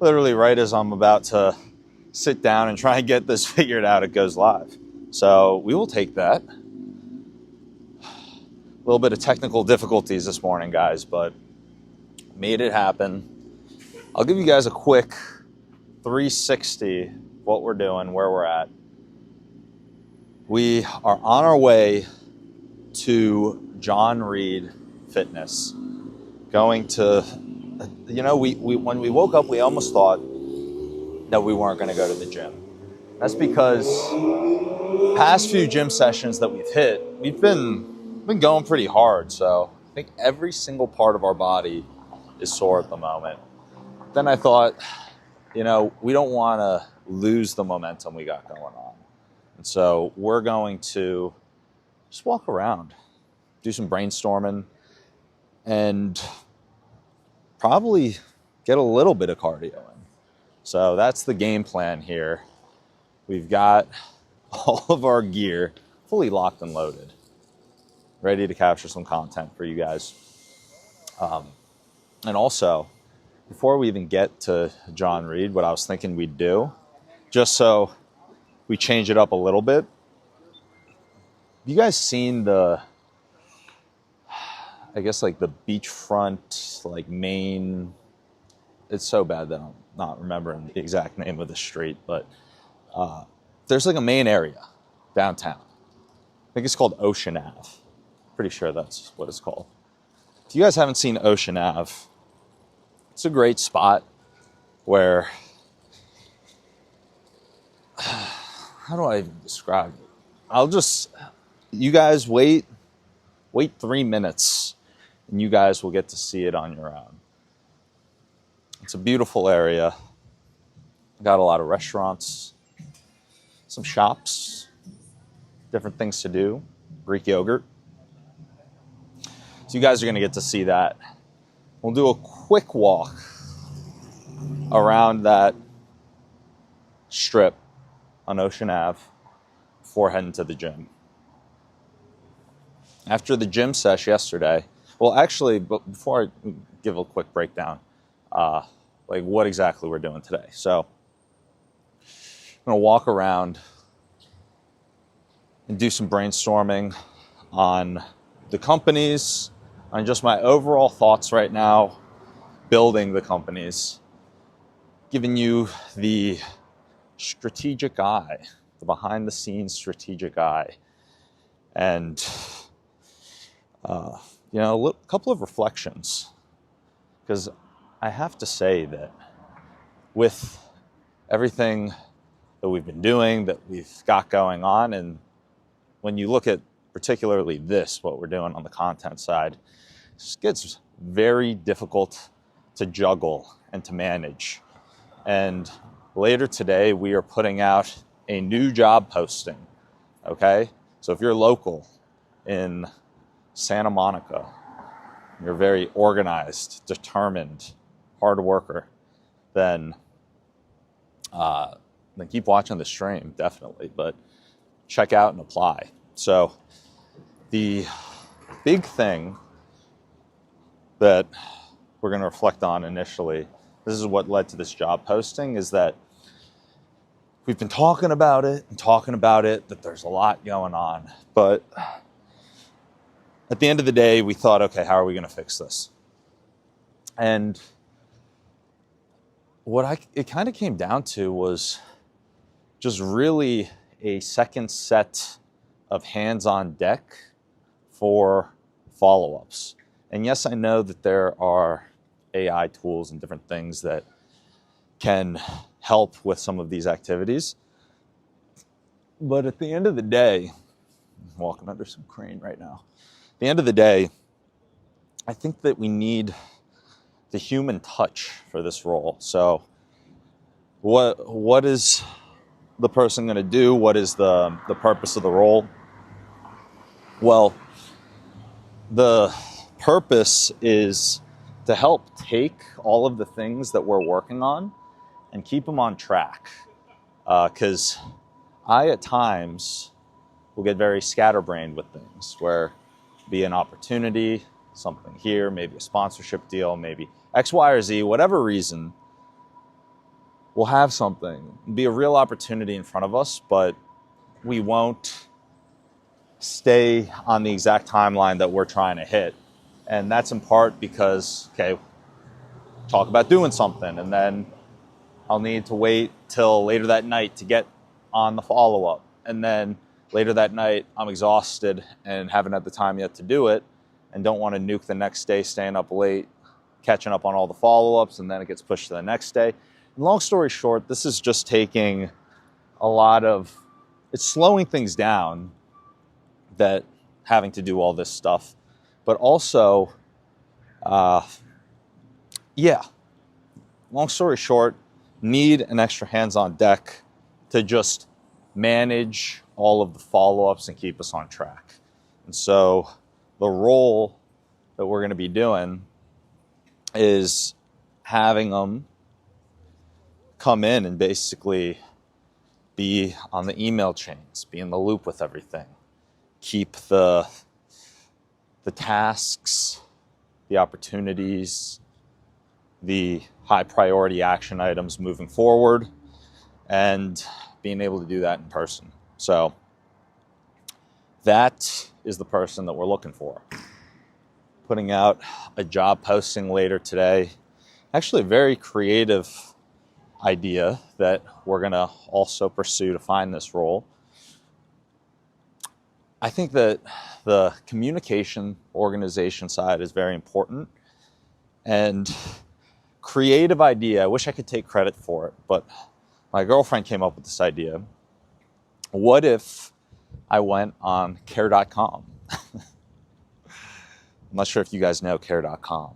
literally right as I'm about to sit down and try and get this figured out, it goes live. So we will take that. A little bit of technical difficulties this morning, guys, but made it happen. I'll give you guys a quick 360 what we're doing, where we're at. We are on our way to John Reed Fitness. Going to, we when we woke up, we almost thought that we weren't going to go to the gym. That's because past few gym sessions that we've hit, we've been going pretty hard. So I think every single part of our body is sore at the moment. Then I thought, we don't want to lose the momentum we got going on. And so we're going to just walk around, do some brainstorming, and probably get a little bit of cardio in. So that's the game plan here. We've got all of our gear fully locked and loaded, ready to capture some content for you guys. And also, before we even get to John Reed, what I was thinking we'd do, just so we change it up a little bit. Have you guys seen the beachfront, Maine? It's so bad that I'm not remembering the exact name of the street, but there's a main area downtown. I think it's called Ocean Ave. Pretty sure that's what it's called. If you guys haven't seen Ocean Ave, it's a great spot where, how do I even describe it? You guys wait 3 minutes and you guys will get to see it on your own. It's a beautiful area. Got a lot of restaurants, some shops, different things to do, Greek yogurt. So you guys are going to get to see that. We'll do a quick walk around that strip on Ocean Ave before heading to the gym. After the gym sesh yesterday, but before I give a quick breakdown, what exactly we're doing today. So I'm going to walk around and do some brainstorming on the companies, on just my overall thoughts right now, building the companies, giving you the strategic eye, the behind-the-scenes strategic eye, and a couple of reflections. Because I have to say that with everything that we've been doing, that we've got going on, and when you look at particularly what we're doing on the content side, it gets very difficult to juggle and to manage. And later today, we are putting out a new job posting, okay? So if you're local in Santa Monica, you're very organized, determined, hard worker, then keep watching the stream, definitely, but check out and apply. So the big thing that we're going to reflect on initially, this is what led to this job posting, is that we've been talking about it, that there's a lot going on. But at the end of the day, we thought, okay, how are we going to fix this? And it kind of came down to was just really a second set of hands on deck for follow-ups. And yes, I know that there are AI tools and different things that can help with some of these activities. But at the end of the day, I'm walking under some crane right now. At the end of the day, I think that we need the human touch for this role. So what is the person going to do? What is the purpose of the role? Well, the purpose is to help take all of the things that we're working on and keep them on track. Because I, at times, will get very scatterbrained with things, where be an opportunity, something here, maybe a sponsorship deal, maybe X, Y, or Z, whatever reason, we'll have something, be a real opportunity in front of us, but we won't stay on the exact timeline that we're trying to hit. And that's in part because, okay, talk about doing something, and then I'll need to wait till later that night to get on the follow-up. And then later that night, I'm exhausted and haven't had the time yet to do it and don't want to nuke the next day, staying up late, catching up on all the follow-ups, and then it gets pushed to the next day. And long story short, this is just taking it's slowing things down, that having to do all this stuff. But also, long story short, need an extra hands on deck to just manage all of the follow-ups and keep us on track. And so the role that we're going to be doing is having them come in and basically be on the email chains, be in the loop with everything, keep the tasks, the opportunities, the high priority action items moving forward, and being able to do that in person. So that is the person that we're looking for. Putting out a job posting later today. Actually a very creative idea that we're gonna also pursue to find this role. I think that the communication organization side is very important, and creative idea. I wish I could take credit for it, but my girlfriend came up with this idea. What if I went on care.com? I'm not sure if you guys know care.com,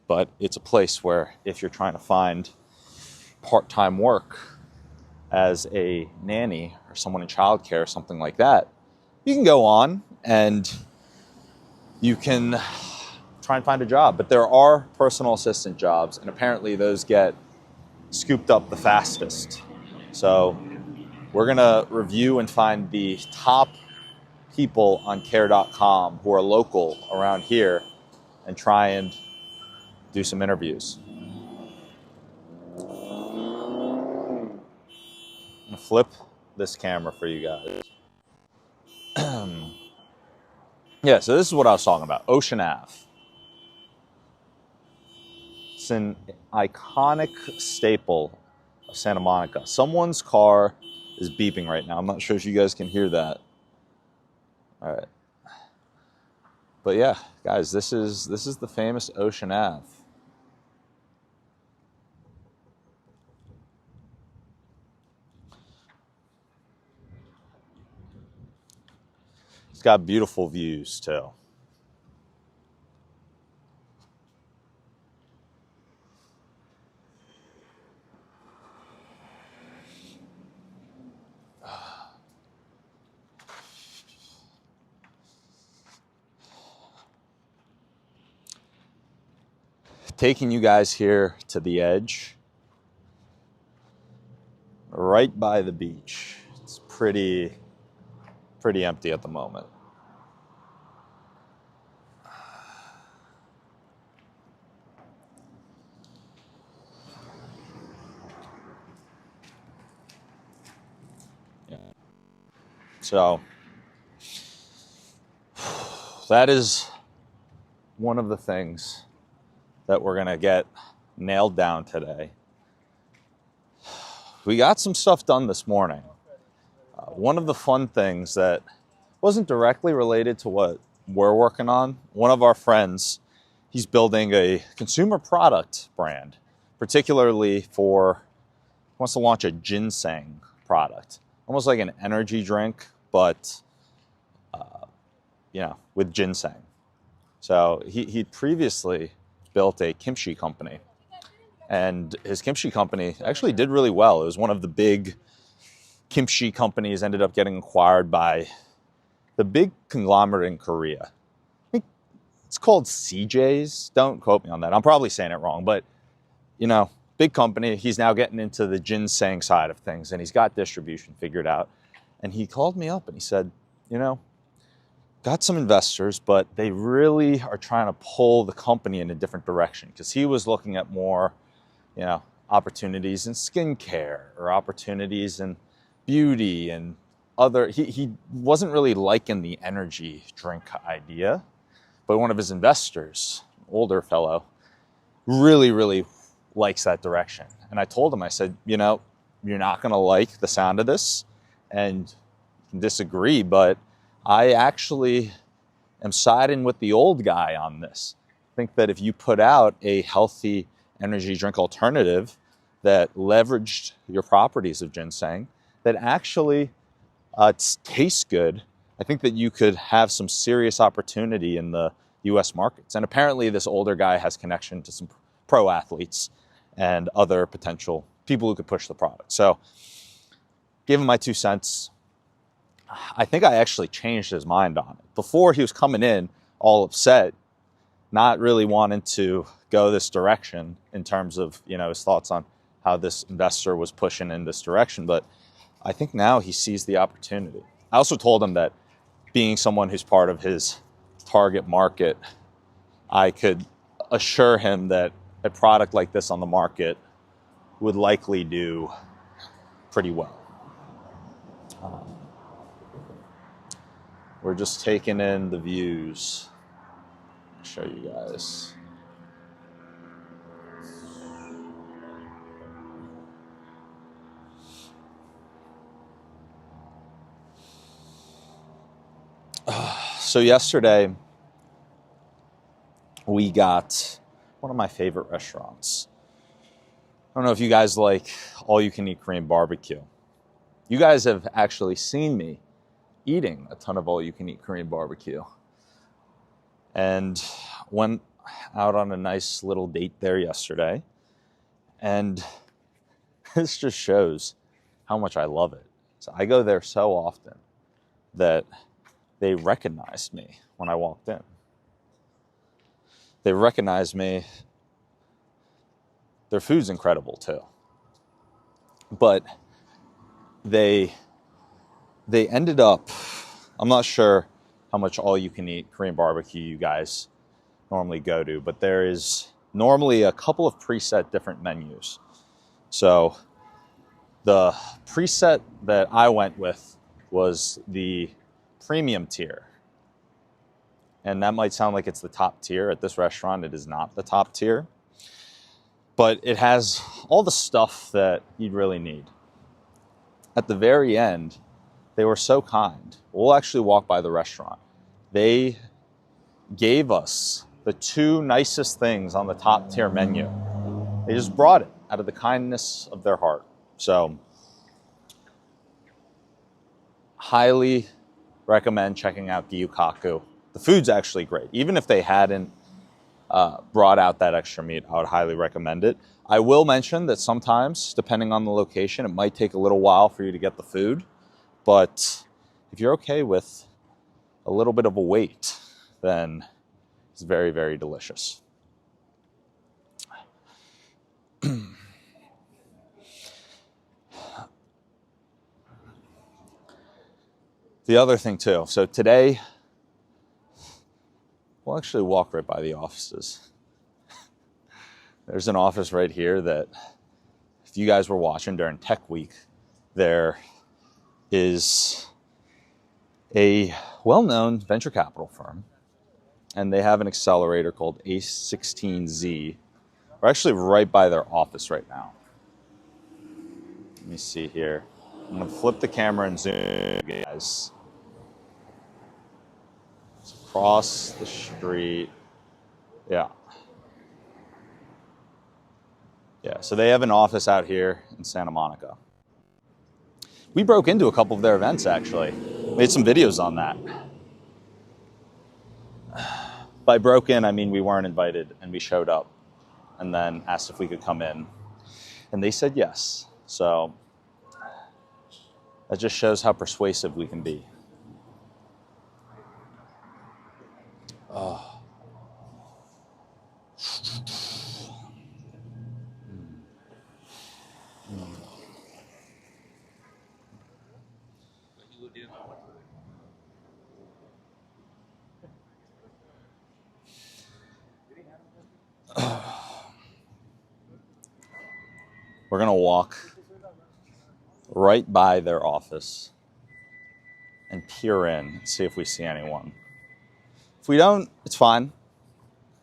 but it's a place where if you're trying to find part-time work as a nanny or someone in childcare or something like that, you can go on and you can try and find a job. But there are personal assistant jobs, and apparently those get scooped up the fastest. So we're gonna review and find the top people on care.com who are local around here and try and do some interviews. I'm gonna flip this camera for you guys. Yeah, so this is what I was talking about, Ocean Ave. It's an iconic staple of Santa Monica. Someone's car is beeping right now. I'm not sure if you guys can hear that. All right. But yeah, guys, this is the famous Ocean Ave. It's got beautiful views too. Taking you guys here to the edge, right by the beach. It's pretty empty at the moment. Yeah. So that is one of the things that we're gonna get nailed down today. We got some stuff done this morning. One of the fun things that wasn't directly related to what we're working on, one of our friends, he's building a consumer product brand, particularly wants to launch a ginseng product, almost like an energy drink, but with ginseng. So he previously built a kimchi company, and his kimchi company actually did really well. It was one of the big kimchi companies, ended up getting acquired by the big conglomerate in Korea. I think it's called CJ's. Don't quote me on that. I'm probably saying it wrong, but big company. He's now getting into the ginseng side of things, and he's got distribution figured out. And he called me up and he said, got some investors, but they really are trying to pull the company in a different direction, because he was looking at more, opportunities in skincare or opportunities in beauty and other. He wasn't really liking the energy drink idea, but one of his investors, older fellow, really likes that direction. And I told him, I said, you know, you're not going to like the sound of this and you can disagree, but I actually am siding with the old guy on this. I think that if you put out a healthy energy drink alternative that leveraged your properties of ginseng, that actually tastes good, I think that you could have some serious opportunity in the US markets. And apparently this older guy has connection to some pro athletes and other potential people who could push the product. So gave him my 2 cents. I think I actually changed his mind on it. Before, he was coming in all upset, not really wanting to go this direction in terms of, you know, his thoughts on how this investor was pushing in this direction. But I think now he sees the opportunity. I also told him that being someone who's part of his target market, I could assure him that a product like this on the market would likely do pretty well. We're just taking in the views. I'll show you guys. So yesterday, we got one of my favorite restaurants. I don't know if you guys like all-you-can-eat Korean barbecue. You guys have actually seen me eating a ton of all-you-can-eat Korean barbecue. And went out on a nice little date there yesterday. And this just shows how much I love it. So I go there so often that they recognized me when I walked in. They recognized me. Their food's incredible too. But they ended up, I'm not sure how much all-you-can-eat Korean barbecue you guys normally go to, but there is normally a couple of preset different menus. So the preset that I went with was the premium tier. And that might sound like it's the top tier. At this restaurant, it is not the top tier. But it has all the stuff that you'd really need. At the very end, they were so kind. We'll actually walk by the restaurant. They gave us the 2 nicest things on the top tier menu. They just brought it out of the kindness of their heart. So, highly recommend checking out Gyukaku. The food's actually great. Even if they hadn't brought out that extra meat, I would highly recommend it. I will mention that sometimes, depending on the location, it might take a little while for you to get the food. But if you're okay with a little bit of a wait, then it's very, very delicious. The other thing too, so today, we'll actually walk right by the offices. There's an office right here that, if you guys were watching during Tech Week, there is a well-known venture capital firm, and they have an accelerator called A16Z. We're actually right by their office right now. Let me see here. I'm going to flip the camera and zoom in, guys. It's across the street. Yeah. Yeah, so they have an office out here in Santa Monica. We broke into a couple of their events, actually. Made some videos on that. By broke in, I mean we weren't invited, and we showed up and then asked if we could come in. And they said yes. So that just shows how persuasive we can be. Oh. We're gonna walk right by their office and peer in and see if we see anyone. If we don't, it's fine.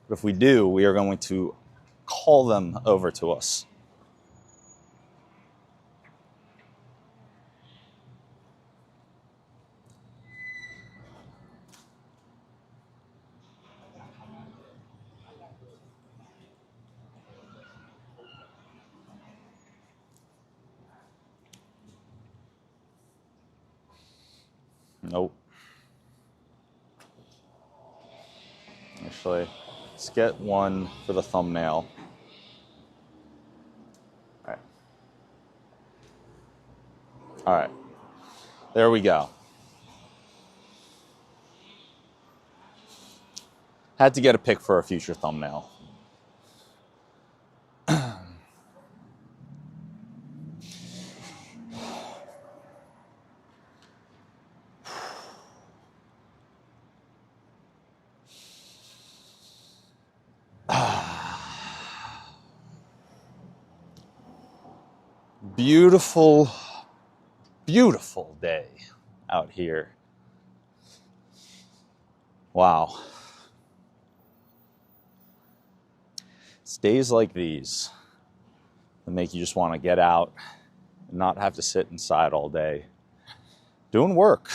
But if we do, we are going to call them over to us. Nope. Actually, let's get one for the thumbnail. All right. All right. There we go. Had to get a pic for a future thumbnail. Beautiful, beautiful day out here. Wow. It's days like these that make you just want to get out and not have to sit inside all day doing work.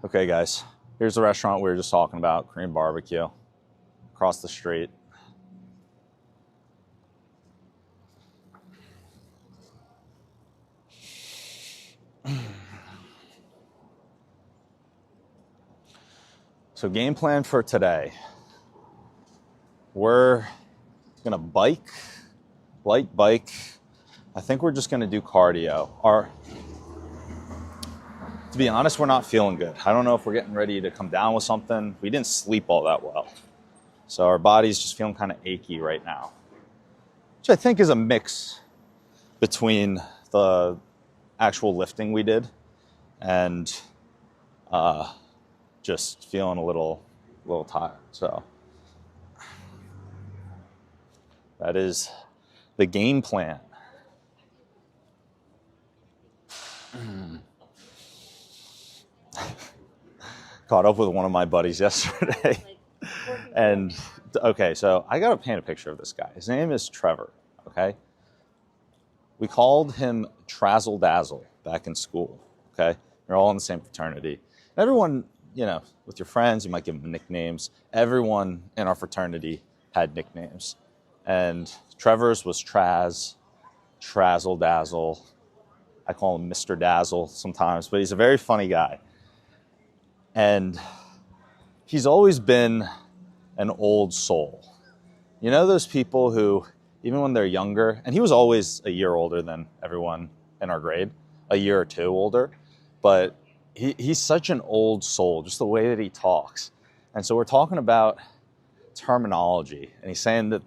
Okay, guys, here's the restaurant we were just talking about, Korean barbecue, across the street. So game plan for today. We're gonna bike, light bike. I think we're just gonna do cardio. To be honest, we're not feeling good. I don't know if we're getting ready to come down with something. We didn't sleep all that well. So our body's just feeling kind of achy right now, which I think is a mix between the actual lifting we did and just feeling a little tired. So that is the game plan. Caught up with one of my buddies yesterday. And okay, so I gotta paint a picture of this guy. His name is Trevor, okay? We called him Trazzle Dazzle back in school, okay? They're all in the same fraternity. And everyone, with your friends, you might give them nicknames. Everyone in our fraternity had nicknames. And Trevor's was Trazzle Dazzle. I call him Mr. Dazzle sometimes, but he's a very funny guy. And he's always been an old soul. You know those people who, even when they're younger, and he was always a year older than everyone in our grade, a year or two older, but he's such an old soul, just the way that he talks. And so we're talking about terminology, and he's saying that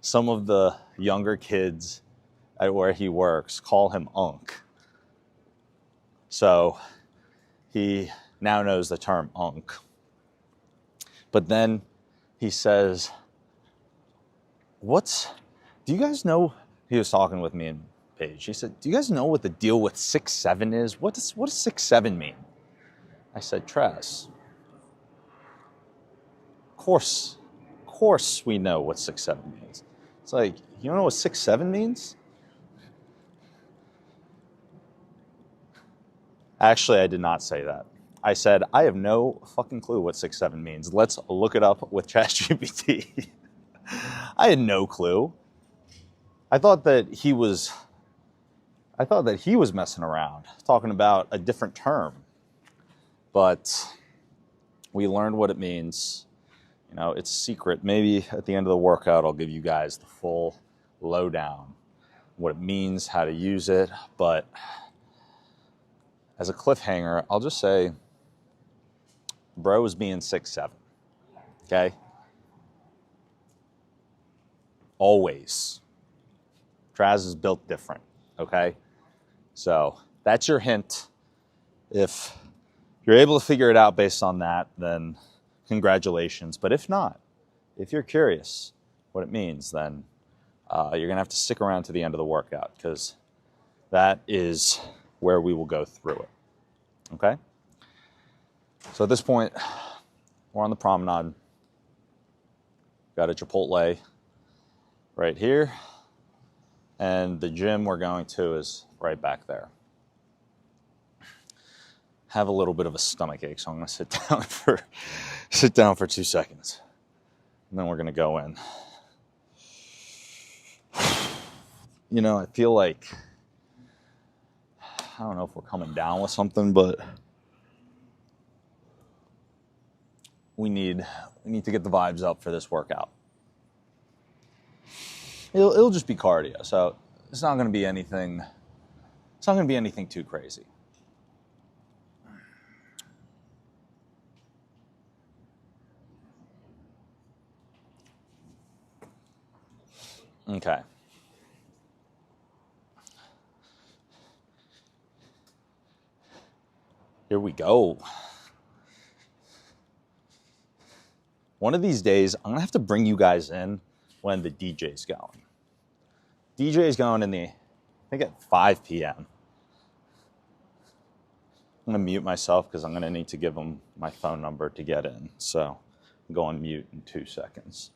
some of the younger kids at where he works call him Unk. So he now knows the term Unk. But then he says, do you guys know, he was talking with me and Paige, he said, do you guys know what the deal with 6'7" is? What does 6'7" mean? I said, Trez, of course we know what 6'7" means. It's like, you don't know what 6'7" means? Actually, I did not say that. I said, I have no fucking clue what 6'7" means. Let's look it up with ChatGPT. I had no clue. I thought that he was messing around, talking about a different term. But we learned what it means. It's a secret. Maybe at the end of the workout, I'll give you guys the full lowdown, what it means, how to use it. But as a cliffhanger, I'll just say, bro is being 6'7", okay? Always. Traz is built different, okay? So that's your hint. If you're able to figure it out based on that, then congratulations. But if not, if you're curious what it means, then you're going to have to stick around to the end of the workout, because that is where we will go through it. Okay? So at this point, we're on the promenade. Got a Chipotle right here. And the gym we're going to is right back there. Have a little bit of a stomach ache, so I'm going to sit down for 2 seconds. And then we're going to go in. You know, I feel like, I don't know if we're coming down with something, but we need to get the vibes up for this workout. It'll just be cardio, so it's not going to be anything. It's not going to be anything too crazy. Okay. Here we go. One of these days, I'm going to have to bring you guys in when the DJ's going. DJ's going I think at 5 p.m. I'm going to mute myself because I'm going to need to give him my phone number to get in. So I'll go on mute in 2 seconds.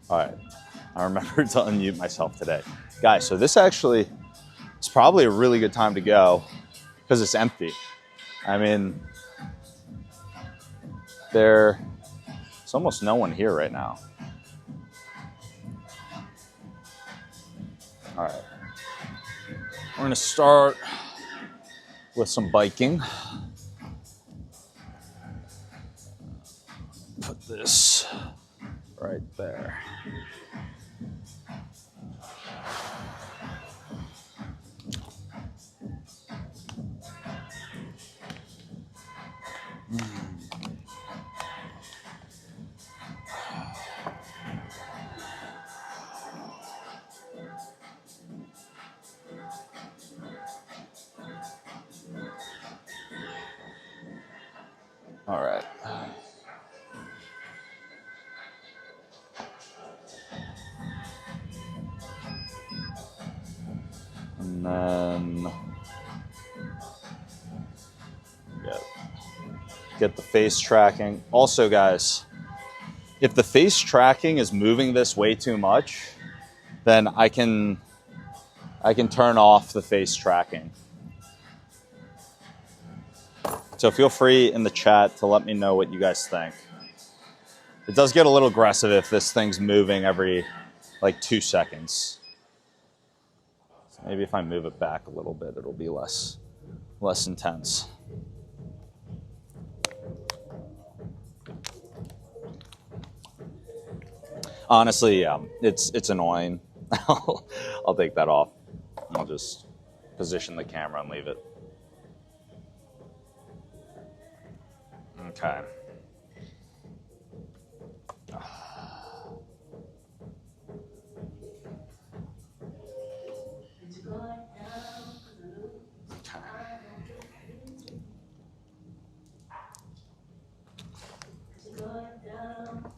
All right, I remembered to unmute myself today. Guys, so this actually is probably a really good time to go because it's empty. I mean, there's almost no one here right now. All right, we're gonna start with some biking. Put this right there. All right. And then get the face tracking. Also, guys, if the face tracking is moving this way too much, then I can turn off the face tracking. So feel free in the chat to let me know what you guys think. It does get a little aggressive if this thing's moving every like 2 seconds. So maybe if I move it back a little bit, it'll be less intense. Honestly, yeah, it's annoying. I'll take that off. I'll just position the camera and leave it. Okay.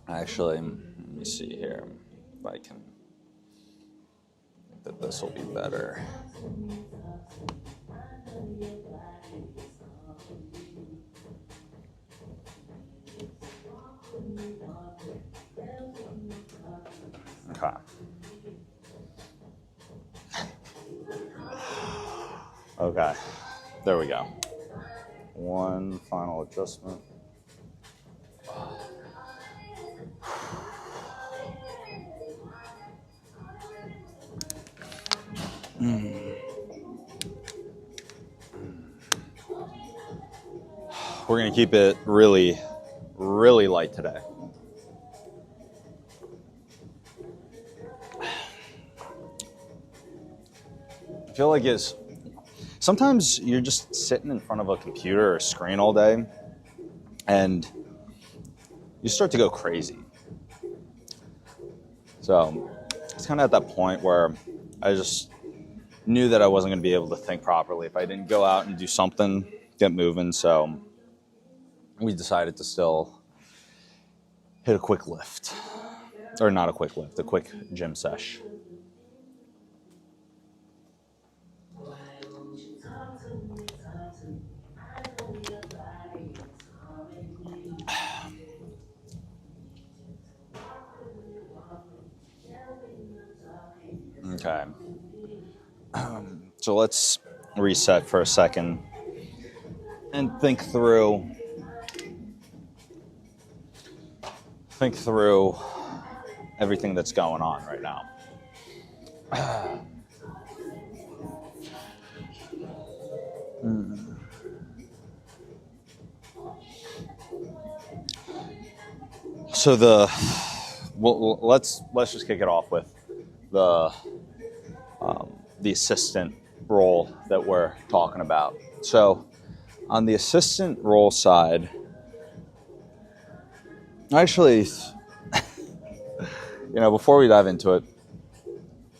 Actually, let me see here if I can think that this will be better. Okay. Okay, there we go. One final adjustment. We're gonna keep it really, really light today. I feel like sometimes you're just sitting in front of a computer or screen all day and you start to go crazy. So it's kind of at that point where I just knew that I wasn't going to be able to think properly if I didn't go out and do something, get moving. So we decided to still hit a quick lift. Or not a quick lift, a quick gym sesh. Okay. So let's reset for a second and think through everything that's going on right now. So let's just kick it off with the assistant role that we're talking about. So on the assistant role side, actually, before we dive into it,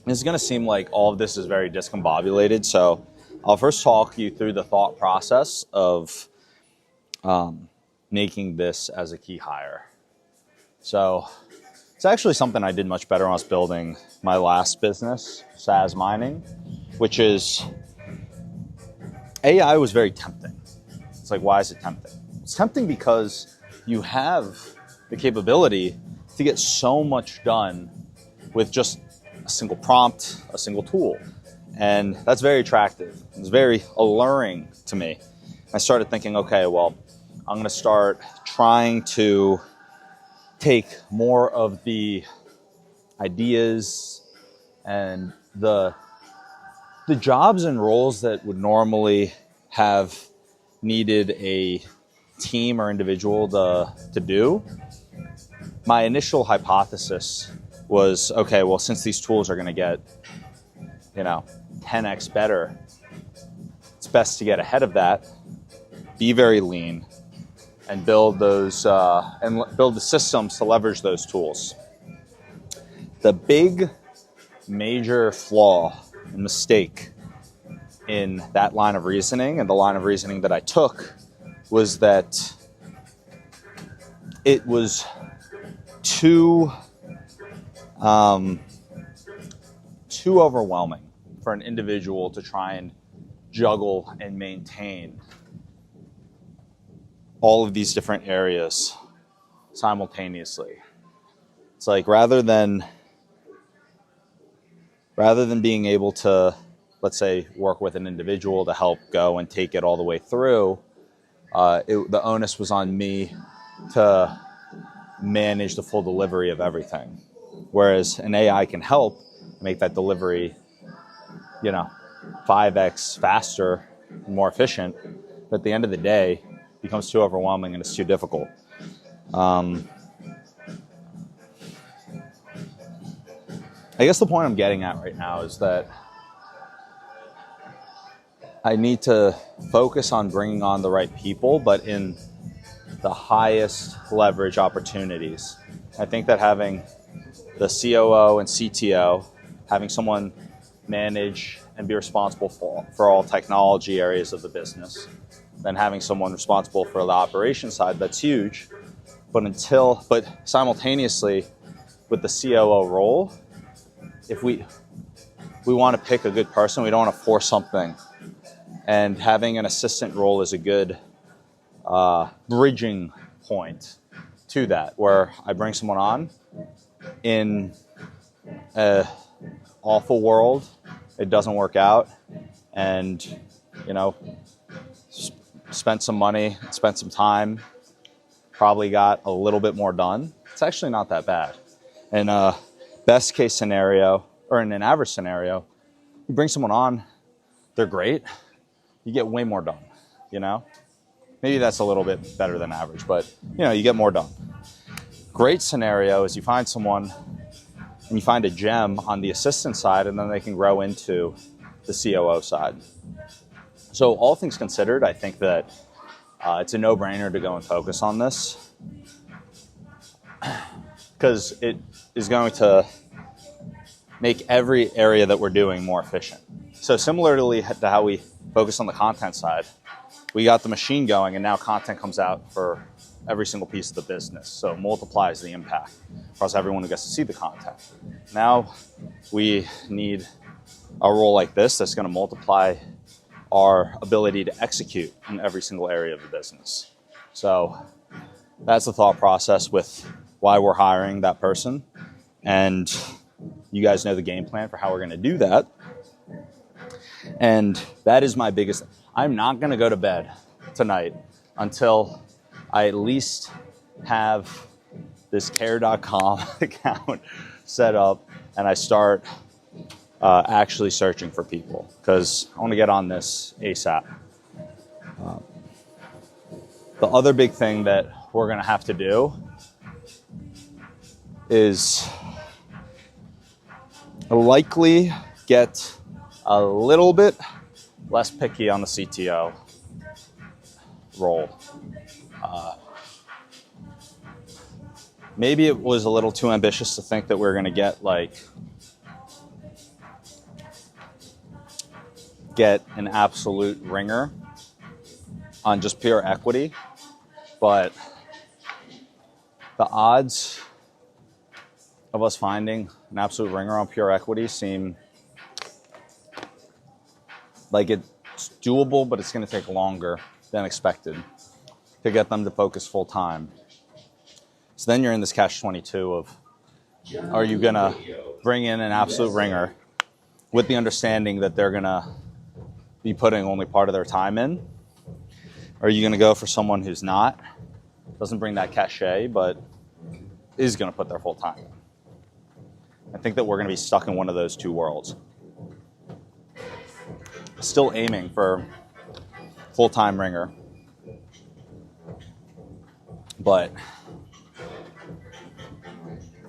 it's going to seem like all of this is very discombobulated. So I'll first talk you through the thought process of making this as a key hire. So it's actually something I did much better when I was building my last business, Sazmining, which is AI was very tempting. It's like, why is it tempting? It's tempting because you have the capability to get so much done with just a single prompt, a single tool. And that's very attractive. It's very alluring to me. I started thinking, okay, well, I'm going to start trying to take more of the ideas and the jobs and roles that would normally have needed a team or individual to do. My initial hypothesis was, okay, well, since these tools are going to get 10x better, it's best to get ahead of that, be very lean, and build those build the systems to leverage those tools. The big major flaw and mistake in that line of reasoning and the line of reasoning that I took was that it was too overwhelming for an individual to try and juggle and maintain all of these different areas simultaneously. It's like rather than being able to, let's say, work with an individual to help go and take it all the way through, the onus was on me to manage the full delivery of everything. Whereas an AI can help make that delivery, 5x faster and more efficient. But at the end of the day, it becomes too overwhelming and it's too difficult. I guess the point I'm getting at right now is that I need to focus on bringing on the right people, but in the highest leverage opportunities. I think that having the COO and CTO, having someone manage and be responsible for all technology areas of the business, then having someone responsible for the operations side, that's huge. But simultaneously with the COO role, if we want to pick a good person, we don't want to force something. And having an assistant role is a good bridging point to that, where I bring someone on in an awful world, it doesn't work out, and spent some money, spent some time, probably got a little bit more done. It's actually not that bad. In a best case scenario, or in an average scenario, You bring someone on, they're great, you get way more done, you know? Maybe that's a little bit better than average, but you know, you get more done. Great scenario is you find someone and you find a gem on the assistant side, and then they can grow into the COO side. So all things considered, I think that it's a no-brainer to go and focus on this, because it is going to make every area that we're doing more efficient. So similarly to how we focus on the content side, we got the machine going, and now content comes out for every single piece of the business. So it multiplies the impact across everyone who gets to see the content. Now we need a role like this that's going to multiply our ability to execute in every single area of the business. So that's the thought process with why we're hiring that person. And you guys know the game plan for how we're going to do that. And that is my biggest. I'm not going to go to bed tonight until I at least have this care.com account set up and I start actually searching for people, because I want to get on this ASAP. The other big thing that we're going to have to do is likely get a little bit less picky on the CTO role. Maybe it was a little too ambitious to think that we're going to get an absolute ringer on just pure equity, but the odds of us finding an absolute ringer on pure equity seem like it's doable, but it's going to take longer than expected to get them to focus full time. So then you're in this catch-22 of, are you going to bring in an absolute ringer with the understanding that they're going to be putting only part of their time in? Or are you going to go for someone who's not, doesn't bring that cachet, but is going to put their full time in? I think that we're going to be stuck in one of those two worlds. Still aiming for full-time ringer, but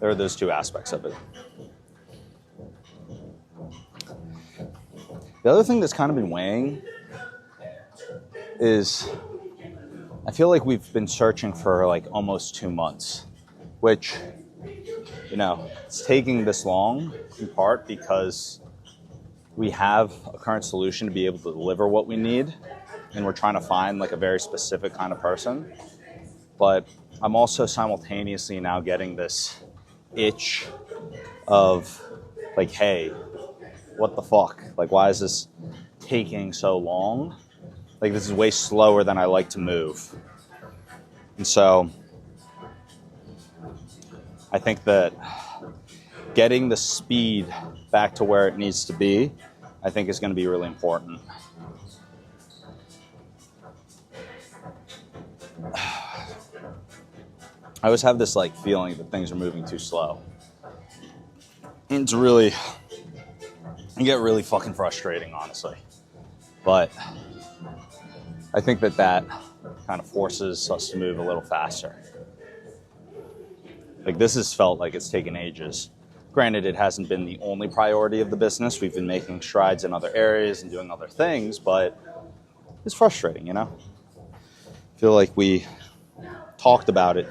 there are those two aspects of it. The other thing that's kind of been weighing is I feel like we've been searching for like almost 2 months, which, you know, it's taking this long in part because we have a current solution to be able to deliver what we need, and we're trying to find like a very specific kind of person. But I'm also simultaneously now getting this itch of like, hey, what the fuck? Like, why is this taking so long? Like, this is way slower than I like to move. And so I think that getting the speed back to where it needs to be, I think is going to be really important. I always have this like feeling that things are moving too slow. And it's really, it get really fucking frustrating, honestly. But I think that kind of forces us to move a little faster. Like, this has felt like it's taken ages. Granted, it hasn't been the only priority of the business. We've been making strides in other areas and doing other things, but it's frustrating, you know? I feel like we've been talking about it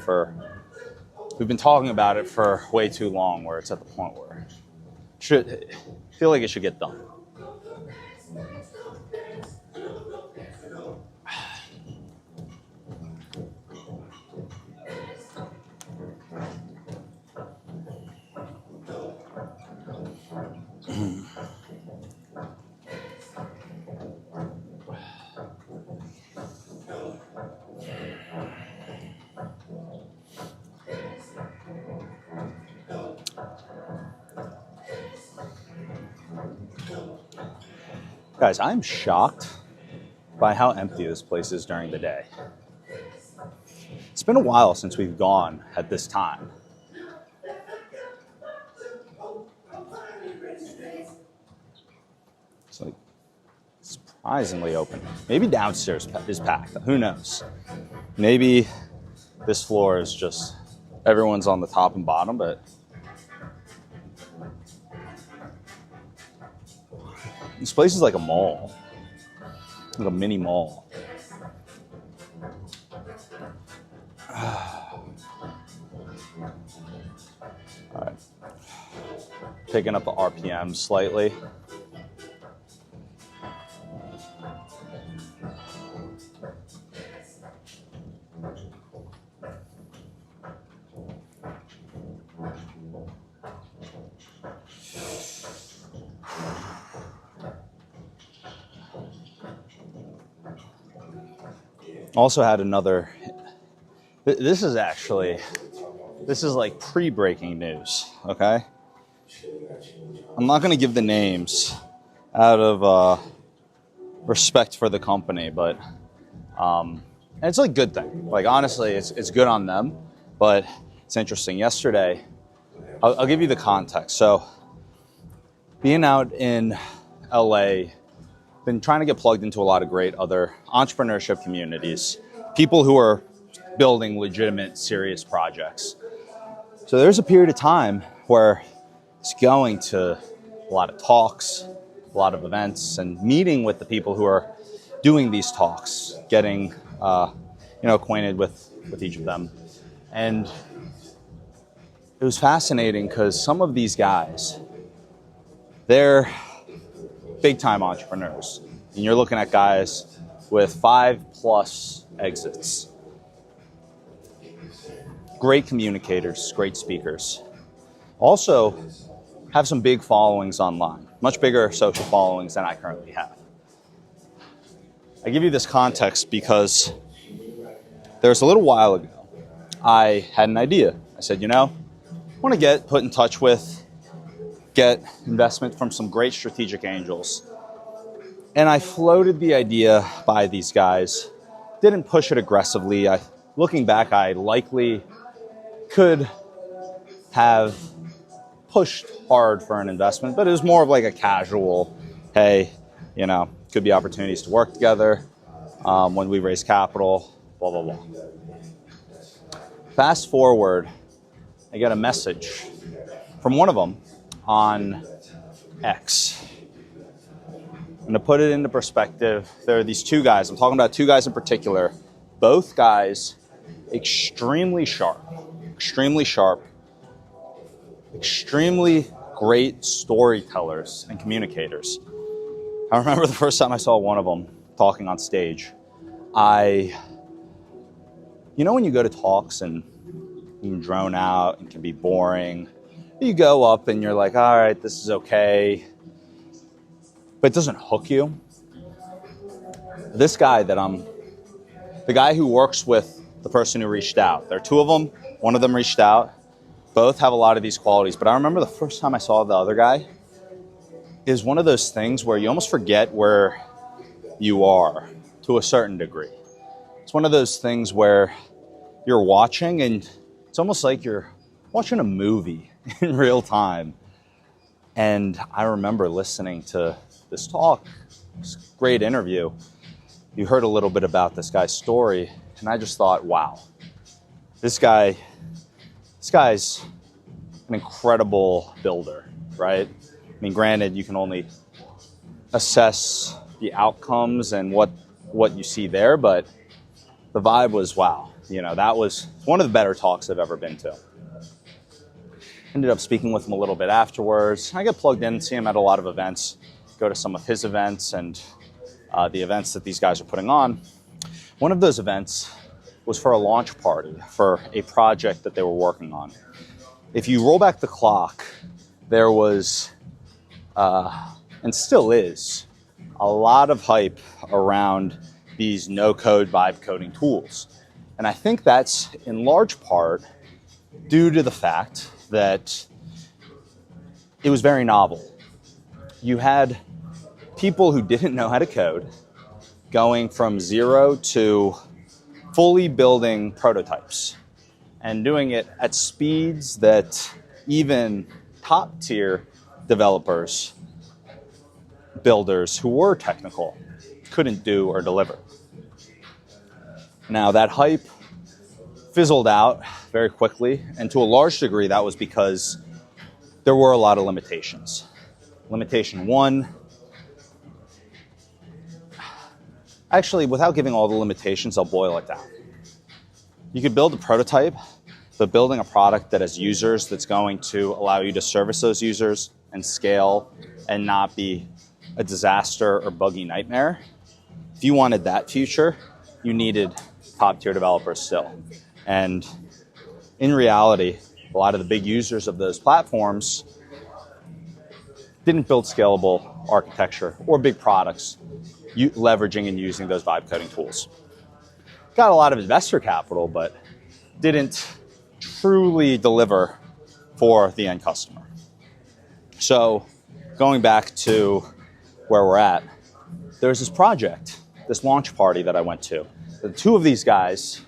for way too long, where it's at the point where I feel like it should get done. Guys, I'm shocked by how empty this place is during the day. It's been a while since we've gone at this time. Surprisingly open. Maybe downstairs is packed. Who knows? Maybe this floor is just everyone's on the top and bottom, but this place is like a mall, like a mini mall. All right, picking up the RPM slightly. Also had another, this is like pre-breaking news, okay? I'm not going to give the names out of respect for the company, but and it's like a good thing. Like honestly, it's good on them, but it's interesting. Yesterday, I'll give you the context. So being out in LA, been trying to get plugged into a lot of great other entrepreneurship communities, people who are building legitimate, serious projects. So there's a period of time where it's going to a lot of talks, a lot of events, and meeting with the people who are doing these talks, getting acquainted with each of them. And it was fascinating because some of these guys, they're big-time entrepreneurs. And you're looking at guys with 5+ exits. Great communicators, great speakers. Also have some big followings online, much bigger social followings than I currently have. I give you this context because there's a little while ago, I had an idea. I said, I want to get put in touch with, get investment from some great strategic angels. And I floated the idea by these guys, didn't push it aggressively. Looking back, I likely could have pushed hard for an investment, but it was more of like a casual, hey, could be opportunities to work together when we raise capital, blah, blah, blah. Fast forward, I get a message from one of them on X. And to put it into perspective, there are these two guys. I'm talking about two guys in particular. Both guys extremely sharp, extremely great storytellers and communicators. I remember the first time I saw one of them talking on stage. When you go to talks and you can drone out and can be boring, you go up and you're like, all right, this is okay, but it doesn't hook you. This guy the guy who works with the person who reached out, there are two of them, one of them reached out, both have a lot of these qualities, but I remember the first time I saw the other guy is one of those things where you almost forget where you are to a certain degree. It's one of those things where you're watching and it's almost like you're watching a movie in real time. And I remember listening to this talk, this great interview. You heard a little bit about this guy's story, and I just thought, wow, this guy's an incredible builder, right? I mean, granted, you can only assess the outcomes and what you see there, but the vibe was wow. That was one of the better talks I've ever been to. Ended up speaking with him a little bit afterwards. I got plugged in, see him at a lot of events, go to some of his events and the events that these guys are putting on. One of those events was for a launch party for a project that they were working on. If you roll back the clock, there was, and still is, a lot of hype around these no-code vibe coding tools. And I think that's in large part due to the fact that it was very novel. You had people who didn't know how to code going from zero to fully building prototypes and doing it at speeds that even top-tier developers, builders who were technical couldn't do or deliver. Now, that hype fizzled out very quickly, and to a large degree, that was because there were a lot of limitations. Limitation one, actually, without giving all the limitations, I'll boil it down. You could build a prototype, but building a product that has users that's going to allow you to service those users and scale and not be a disaster or buggy nightmare. If you wanted that future, you needed top-tier developers still. And in reality, a lot of the big users of those platforms didn't build scalable architecture or big products leveraging and using those vibe coding tools. Got a lot of investor capital, but didn't truly deliver for the end customer. So going back to where we're at, there's this project, this launch party that I went to. The two of these guys,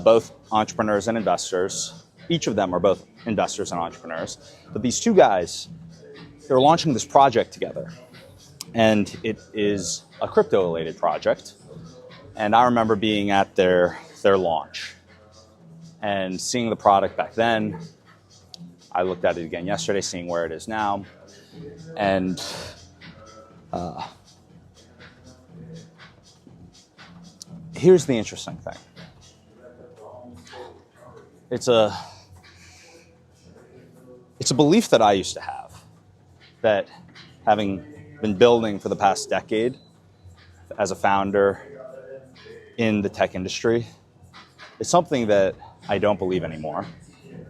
both entrepreneurs and investors, each of them are both investors and entrepreneurs, but these two guys, they're launching this project together. And it is a crypto-related project. And I remember being at their launch and seeing the product back then. I looked at it again yesterday, seeing where it is now. And here's the interesting thing. It's a belief that I used to have, that having been building for the past decade as a founder in the tech industry, it's something that I don't believe anymore.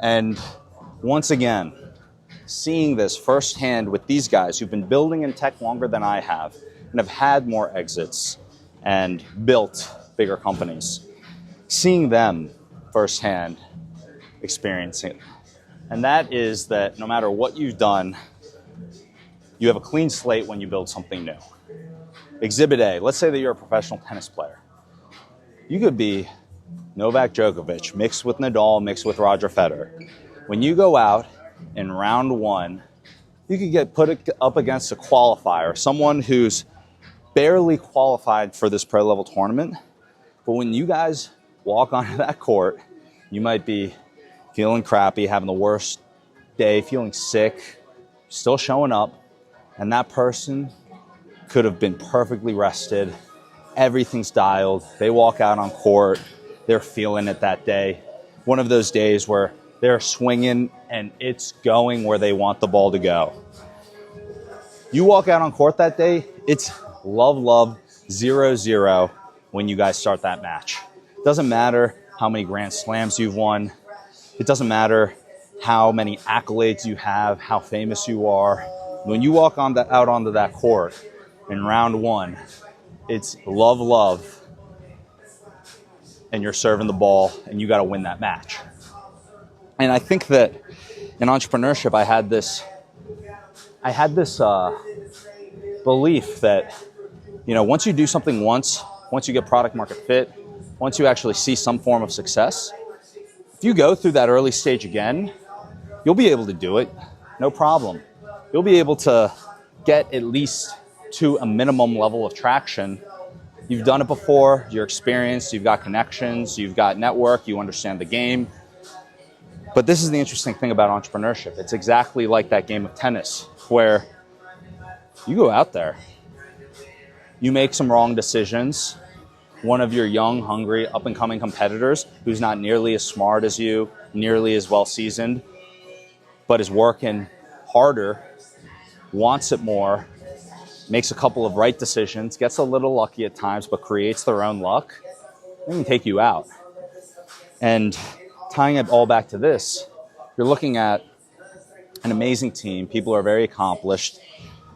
And once again, seeing this firsthand with these guys who've been building in tech longer than I have and have had more exits and built bigger companies, seeing them firsthand, experiencing it. And that is that no matter what you've done, you have a clean slate when you build something new. Exhibit A, let's say that you're a professional tennis player. You could be Novak Djokovic mixed with Nadal, mixed with Roger Federer. When you go out in round one, you could get put up against a qualifier, someone who's barely qualified for this pro level tournament. But when you guys walk onto that court, you might be feeling crappy, having the worst day, feeling sick, still showing up. And that person could have been perfectly rested. Everything's dialed. They walk out on court. They're feeling it that day. One of those days where they're swinging and it's going where they want the ball to go. You walk out on court that day, it's love, 0-0 when you guys start that match. It doesn't matter how many Grand Slams you've won. It doesn't matter how many accolades you have, how famous you are. When you walk out onto that court in round one, it's love, and you're serving the ball, and you got to win that match. And I think that in entrepreneurship, I had this belief that, once you do something once you get product market fit, once you actually see some form of success, if you go through that early stage again, you'll be able to do it, no problem. You'll be able to get at least to a minimum level of traction. You've done it before, you're experienced, you've got connections, you've got network, you understand the game. But this is the interesting thing about entrepreneurship. It's exactly like that game of tennis where you go out there, you make some wrong decisions. One of your young, hungry, up-and-coming competitors who's not nearly as smart as you, nearly as well-seasoned, but is working harder, wants it more, makes a couple of right decisions, gets a little lucky at times, but creates their own luck, they can take you out. And tying it all back to this, you're looking at an amazing team. People are very accomplished.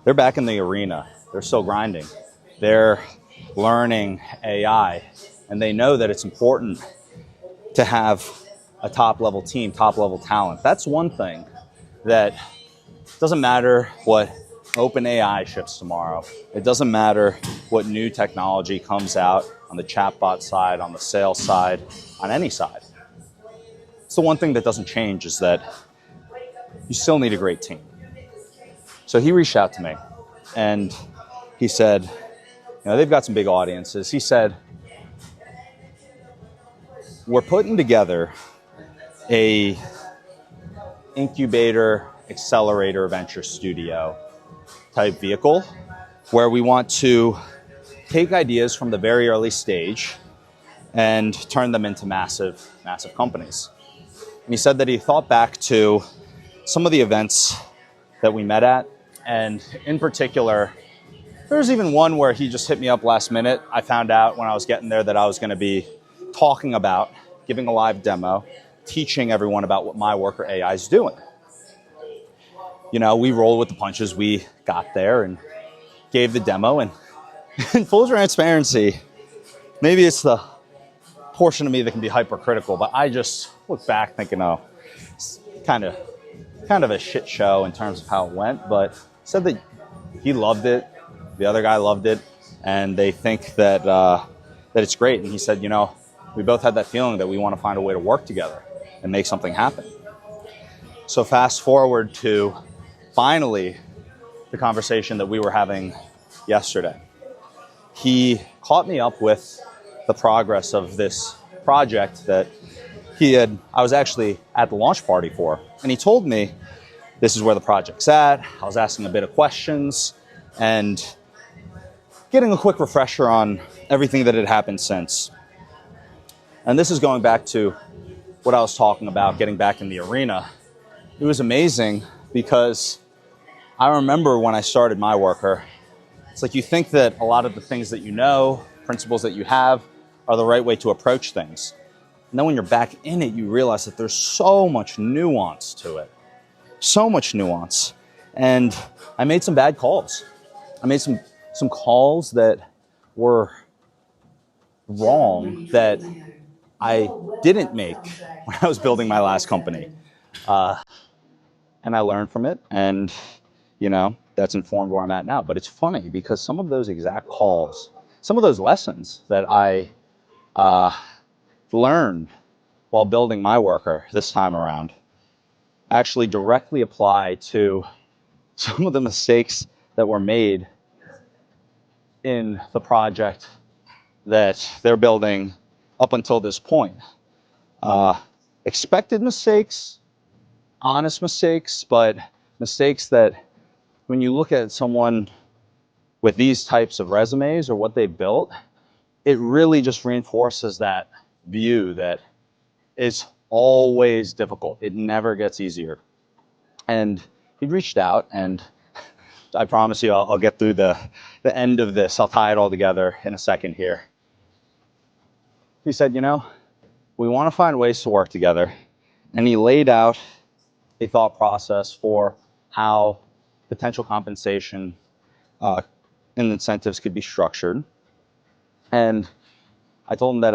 They're back in the arena. They're still grinding. They're learning AI, and they know that it's important to have a top-level team, top-level talent. That's one thing that doesn't matter what OpenAI ships tomorrow. It doesn't matter what new technology comes out on the chatbot side, on the sales side, on any side. It's the one thing that doesn't change is that you still need a great team. So he reached out to me and he said, they've got some big audiences. He said, we're putting together a incubator, accelerator, venture studio type vehicle where we want to take ideas from the very early stage and turn them into massive, massive companies. And he said that he thought back to some of the events that we met at, and in particular, there's even one where he just hit me up last minute. I found out when I was getting there that I was going to be talking about, giving a live demo, teaching everyone about what MyWorker AI is doing. We rolled with the punches. We got there and gave the demo, and in full transparency, maybe it's the portion of me that can be hypercritical, but I just look back thinking, oh, it's kind of a shit show in terms of how it went. But said that he loved it, the other guy loved it, and they think that that it's great. And he said, we both had that feeling that we want to find a way to work together and make something happen. So fast forward to finally the conversation that we were having yesterday. He caught me up with the progress of this project that I was actually at the launch party for. And he told me, this is where the project's at. I was asking a bit of questions and getting a quick refresher on everything that had happened since. And this is going back to what I was talking about, getting back in the arena. It was amazing because I remember when I started MyWorker, it's like you think that a lot of the things that you know, principles that you have, are the right way to approach things. And then when you're back in it, you realize that there's so much nuance to it. So much nuance. And I made some bad calls. I made some calls that were wrong that I didn't make when I was building my last company. And I learned from it, and that's informed where I'm at now. But it's funny because some of those exact calls, some of those lessons that I learned while building MyWorker this time around actually directly apply to some of the mistakes that were made in the project that they're building up until this point. Expected mistakes, honest mistakes, but mistakes that when you look at someone with these types of resumes or what they built, it really just reinforces that view that it's always difficult. It never gets easier. And he reached out, and I promise you I'll get through the end of this. I'll tie it all together in a second here. He said, we want to find ways to work together. And he laid out a thought process for how potential compensation and incentives could be structured. And I told him that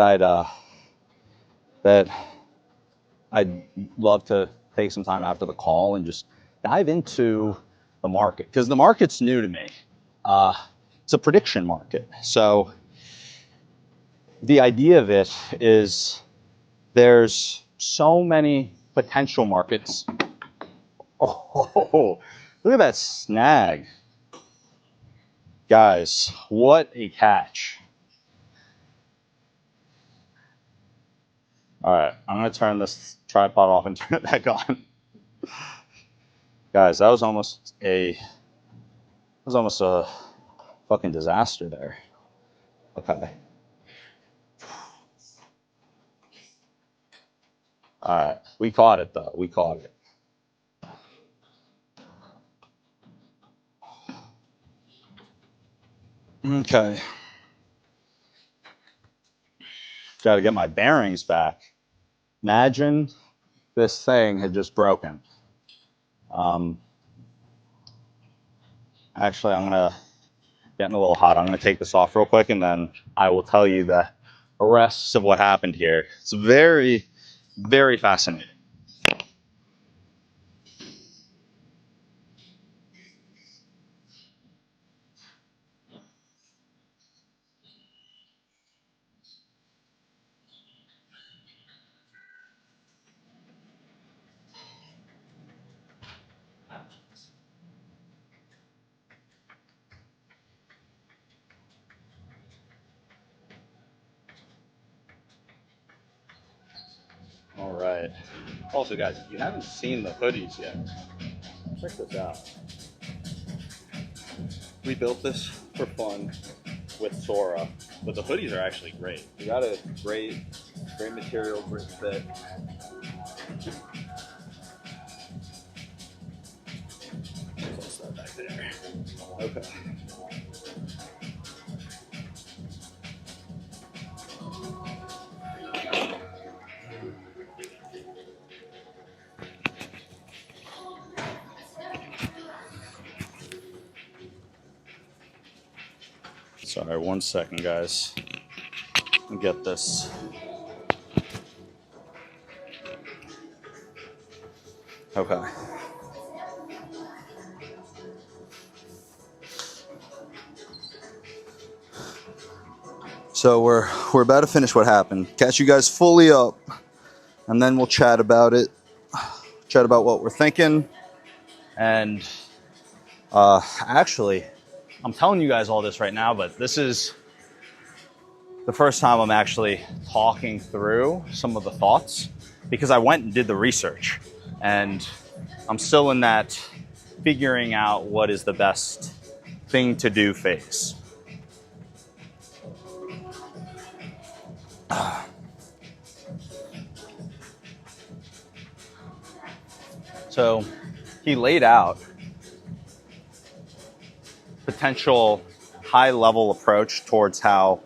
I'd love to take some time after the call and just dive into the market, because the market's new to me. It's a prediction market. So the idea of it is there's so many potential markets. Oh, look at that snag. Guys, what a catch. All right, I'm gonna turn this tripod off and turn it back on. Guys, that was almost a fucking disaster there. Okay. All right, we caught it though. We caught it. Okay. Got to get my bearings back. Imagine this thing had just broken. Actually, I'm getting a little hot. I'm gonna take this off real quick, and then I will tell you the rest of what happened here. It's very, very fascinating. right. Also, guys, if you haven't seen the hoodies yet, check this out. We built this for fun with Sora, but the hoodies are actually great. We got a great material, great fit. Place that back there. Okay. Sorry, 1 second, guys. Let me get this. Okay. So we're about to finish what happened. Catch you guys fully up, and then we'll chat about it. Chat about what we're thinking. And actually, I'm telling you guys all this right now, but this is the first time I'm actually talking through some of the thoughts, because I went and did the research, and I'm still in that figuring out what is the best thing to do phase. So he laid out potential high-level approach towards how,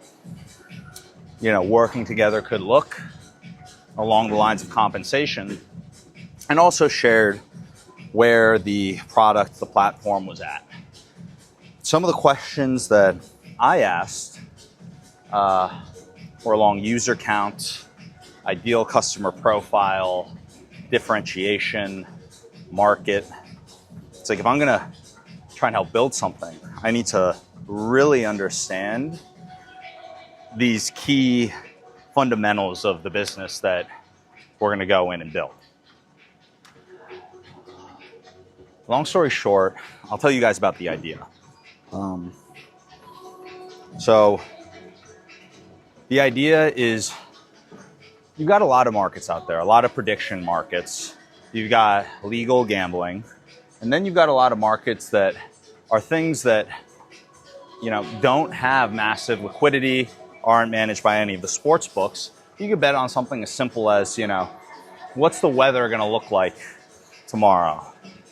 working together could look along the lines of compensation, and also shared where the product, the platform was at. Some of the questions that I asked were along user count, ideal customer profile, differentiation, market. It's like, if I'm gonna try and help build something, I need to really understand these key fundamentals of the business that we're gonna go in and build. Long story short, I'll tell you guys about the idea. So the idea is, you've got a lot of markets out there, a lot of prediction markets. You've got legal gambling, and then you've got a lot of markets that are things that, don't have massive liquidity, aren't managed by any of the sports books. You could bet on something as simple as, what's the weather going to look like tomorrow?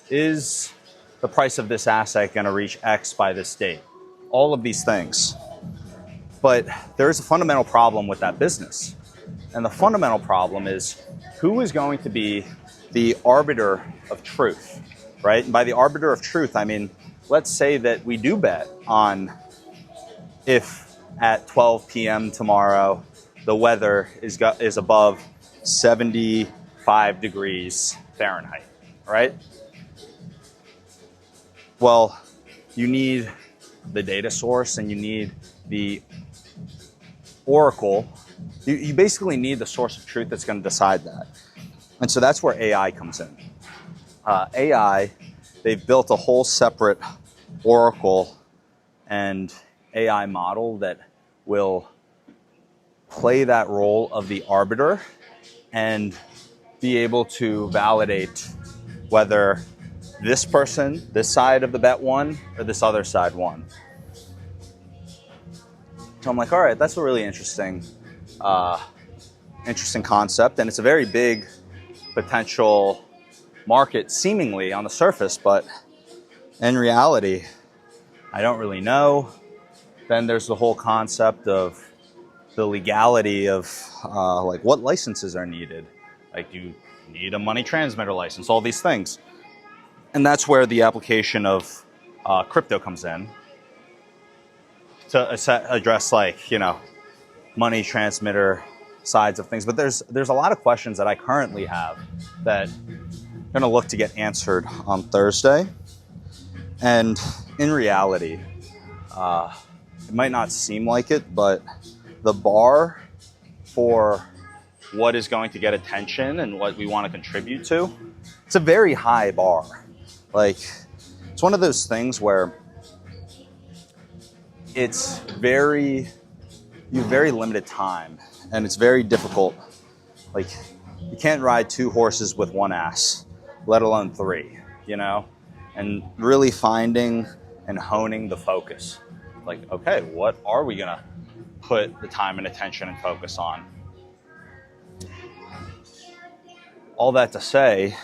Is the price of this asset going to reach X by this date? All of these things. But there's a fundamental problem with that business. And the fundamental problem is, who is going to be the arbiter of truth, right? And by the arbiter of truth, I mean, let's say that we do bet on if at 12 p.m. tomorrow, the weather is above 75 degrees Fahrenheit, right? Well, you need the data source, and you need the oracle. You basically need the source of truth that's going to decide that. And so that's where AI comes in. AI, they've built a whole separate oracle and AI model that will play that role of the arbiter and be able to validate whether this person, this side of the bet won, or this other side won. So I'm like, all right, that's a really interesting concept, and it's a very big potential market, seemingly on the surface, but in reality, I don't really know. Then there's the whole concept of the legality of like what licenses are needed. Like, you need a money transmitter license, all these things. And that's where the application of crypto comes in to address, like, money transmitter sides of things. But there's a lot of questions that I currently have that I'm going to look to get answered on Thursday. And in reality, it might not seem like it, but the bar for what is going to get attention and what we want to contribute to, it's a very high bar. Like, it's one of those things where you have very limited time, and it's very difficult. Like, You can't ride 2 horses with 1 ass, let alone 3, you know? And really finding and honing the focus. Like, okay, what are we gonna put the time and attention and focus on? All that to say,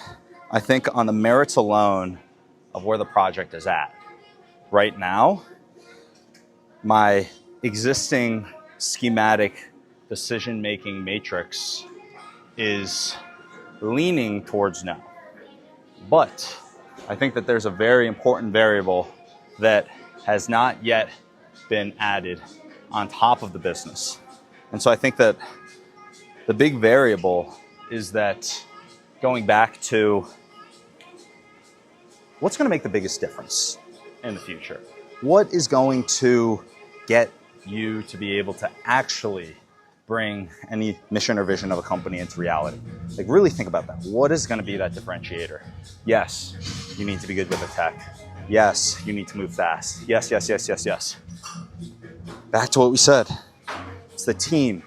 I think on the merits alone of where the project is at right now, my existing schematic decision-making matrix is leaning towards no. But I think that there's a very important variable that has not yet been added on top of the business. And so I think that the big variable is that going back to what's going to make the biggest difference in the future? What is going to get you to be able to actually bring any mission or vision of a company into reality? Like, really think about that. What is going to be that differentiator? Yes, you need to be good with the tech. Yes, you need to move fast. Yes, yes, yes, yes, yes. Back to what we said. It's the team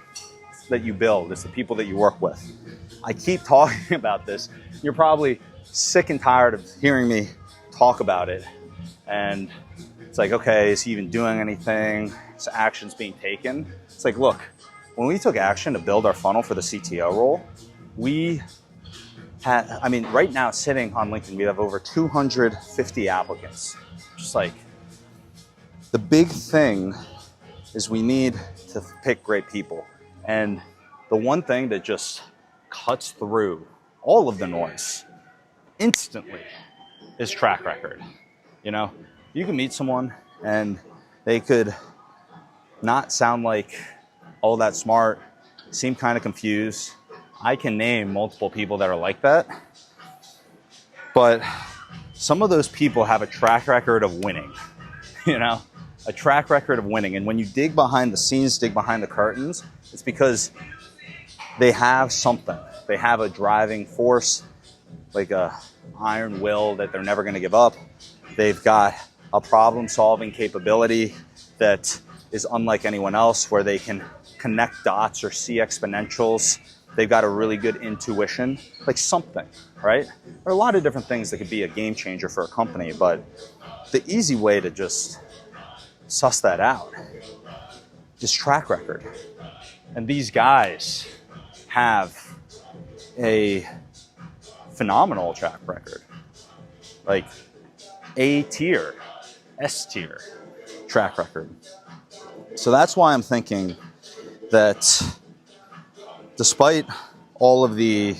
that you build. It's the people that you work with. I keep talking about this. You're probably sick and tired of hearing me talk about it. And it's like, okay, is he even doing anything? Is actions being taken? It's like, look, when we took action to build our funnel for the CTO role, we had, I mean, right now sitting on LinkedIn, we have over 250 applicants. Just like, the big thing is we need to pick great people. And the one thing that just cuts through all of the noise instantly is track record. You know, you can meet someone and they could not sound like all that smart, seem kind of confused. I can name multiple people that are like that, but some of those people have a track record of winning, you know, a track record of winning. And when you dig behind the scenes, dig behind the curtains, it's because they have something. They have a driving force, like a iron will that they're never going to give up. They've got a problem-solving capability that is unlike anyone else, where they can connect dots or see exponentials. They've got a really good intuition, like something, right? There are a lot of different things that could be a game changer for a company, but the easy way to just suss that out is track record. And these guys have a phenomenal track record, like A tier, S tier track record. So that's why I'm thinking that despite all of the,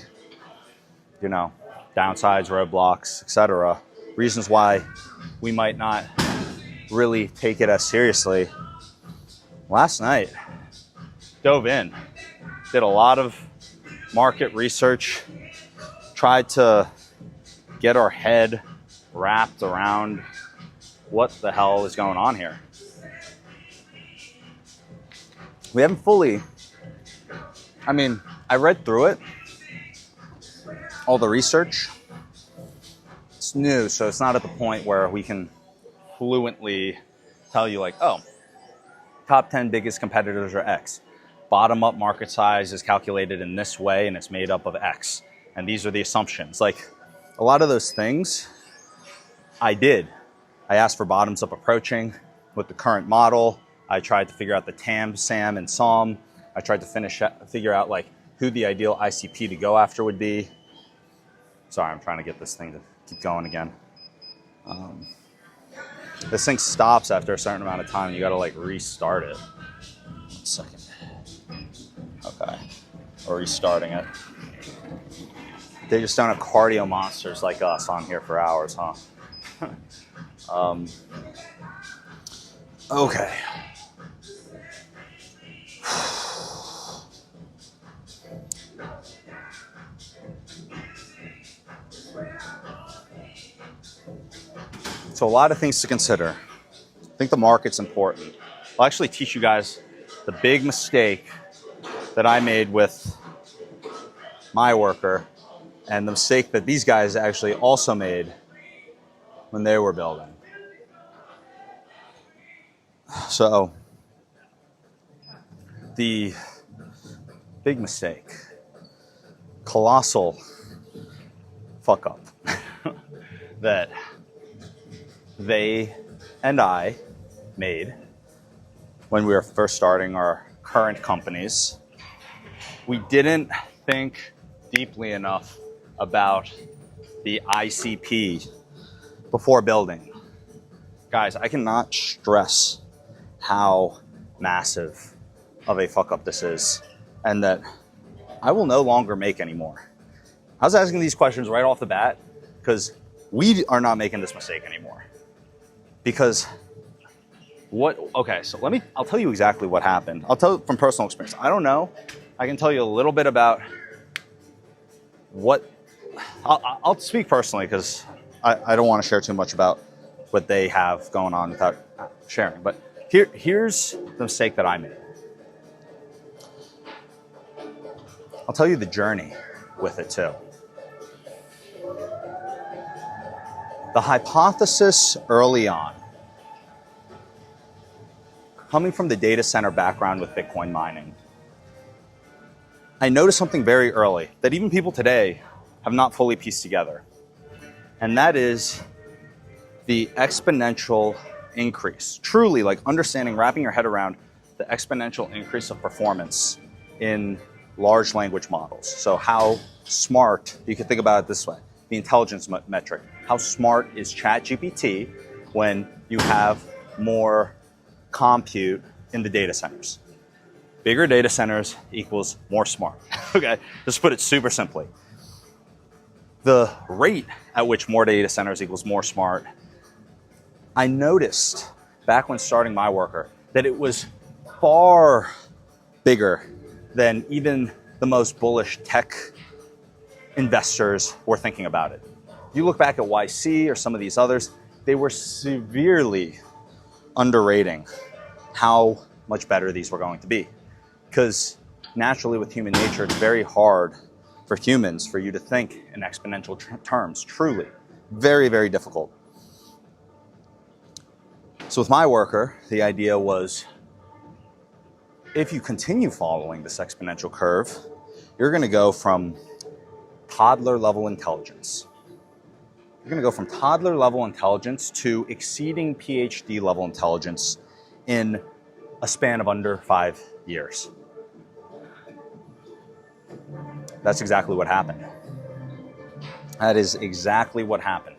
you know, downsides, roadblocks, etc., reasons why we might not really take it as seriously, last night dove in, did a lot of market research, tried to get our head wrapped around what the hell is going on here. We haven't fully, I mean, I read through it, all the research. It's new, so it's not at the point where we can fluently tell you like, oh, top 10 biggest competitors are X. Bottom-up market size is calculated in this way, and it's made up of X. And these are the assumptions. Like, a lot of those things I did. I asked for bottoms-up approaching with the current model. I tried to figure out the TAM, SAM, and SOM. I tried to figure out like who the ideal ICP to go after would be. Sorry, I'm trying to get this thing to keep going again. This thing stops after a certain amount of time. You got to like restart it. 1 second. Okay, or restarting it. They just don't have cardio monsters like us on here for hours, huh? Okay. So a lot of things to consider. I think the market's important. I'll actually teach you guys the big mistake that I made with MyWorker and the mistake that these guys actually also made when they were building. So the big mistake colossal fuck up that they and I made when we were first starting our current companies. We didn't think deeply enough about the ICP before building. Guys, I cannot stress how massive of a fuck up this is, and that I will no longer make anymore. I was asking these questions right off the bat because we are not making this mistake anymore. Because I'll tell you exactly what happened. I'll tell you from personal experience. I don't know. I can tell you a little bit about I'll speak personally because I don't want to share too much about what they have going on without sharing. But here's the mistake that I made. I'll tell you the journey with it too. The hypothesis early on, coming from the data center background with Bitcoin mining, I noticed something very early that even people today have not fully pieced together. And that is the exponential increase. Truly, like understanding, wrapping your head around the exponential increase of performance in large language models. So how smart, you can think about it this way, the intelligence metric. How smart is ChatGPT when you have more compute in the data centers? Bigger data centers equals more smart. Okay, just put it super simply. The rate at which more data centers equals more smart, I noticed back when starting MyWorker that it was far bigger than even the most bullish tech investors were thinking about it. You look back at YC or some of these others, they were severely underrating how much better these were going to be. Because naturally with human nature, it's very hard for humans for you to think in exponential terms, truly. Very, very difficult. So with MyWorker, the idea was, if you continue following this exponential curve, you're going to go from toddler level intelligence. You're going to go from toddler level intelligence to exceeding PhD level intelligence in a span of under 5 years. That's exactly what happened. That is exactly what happened.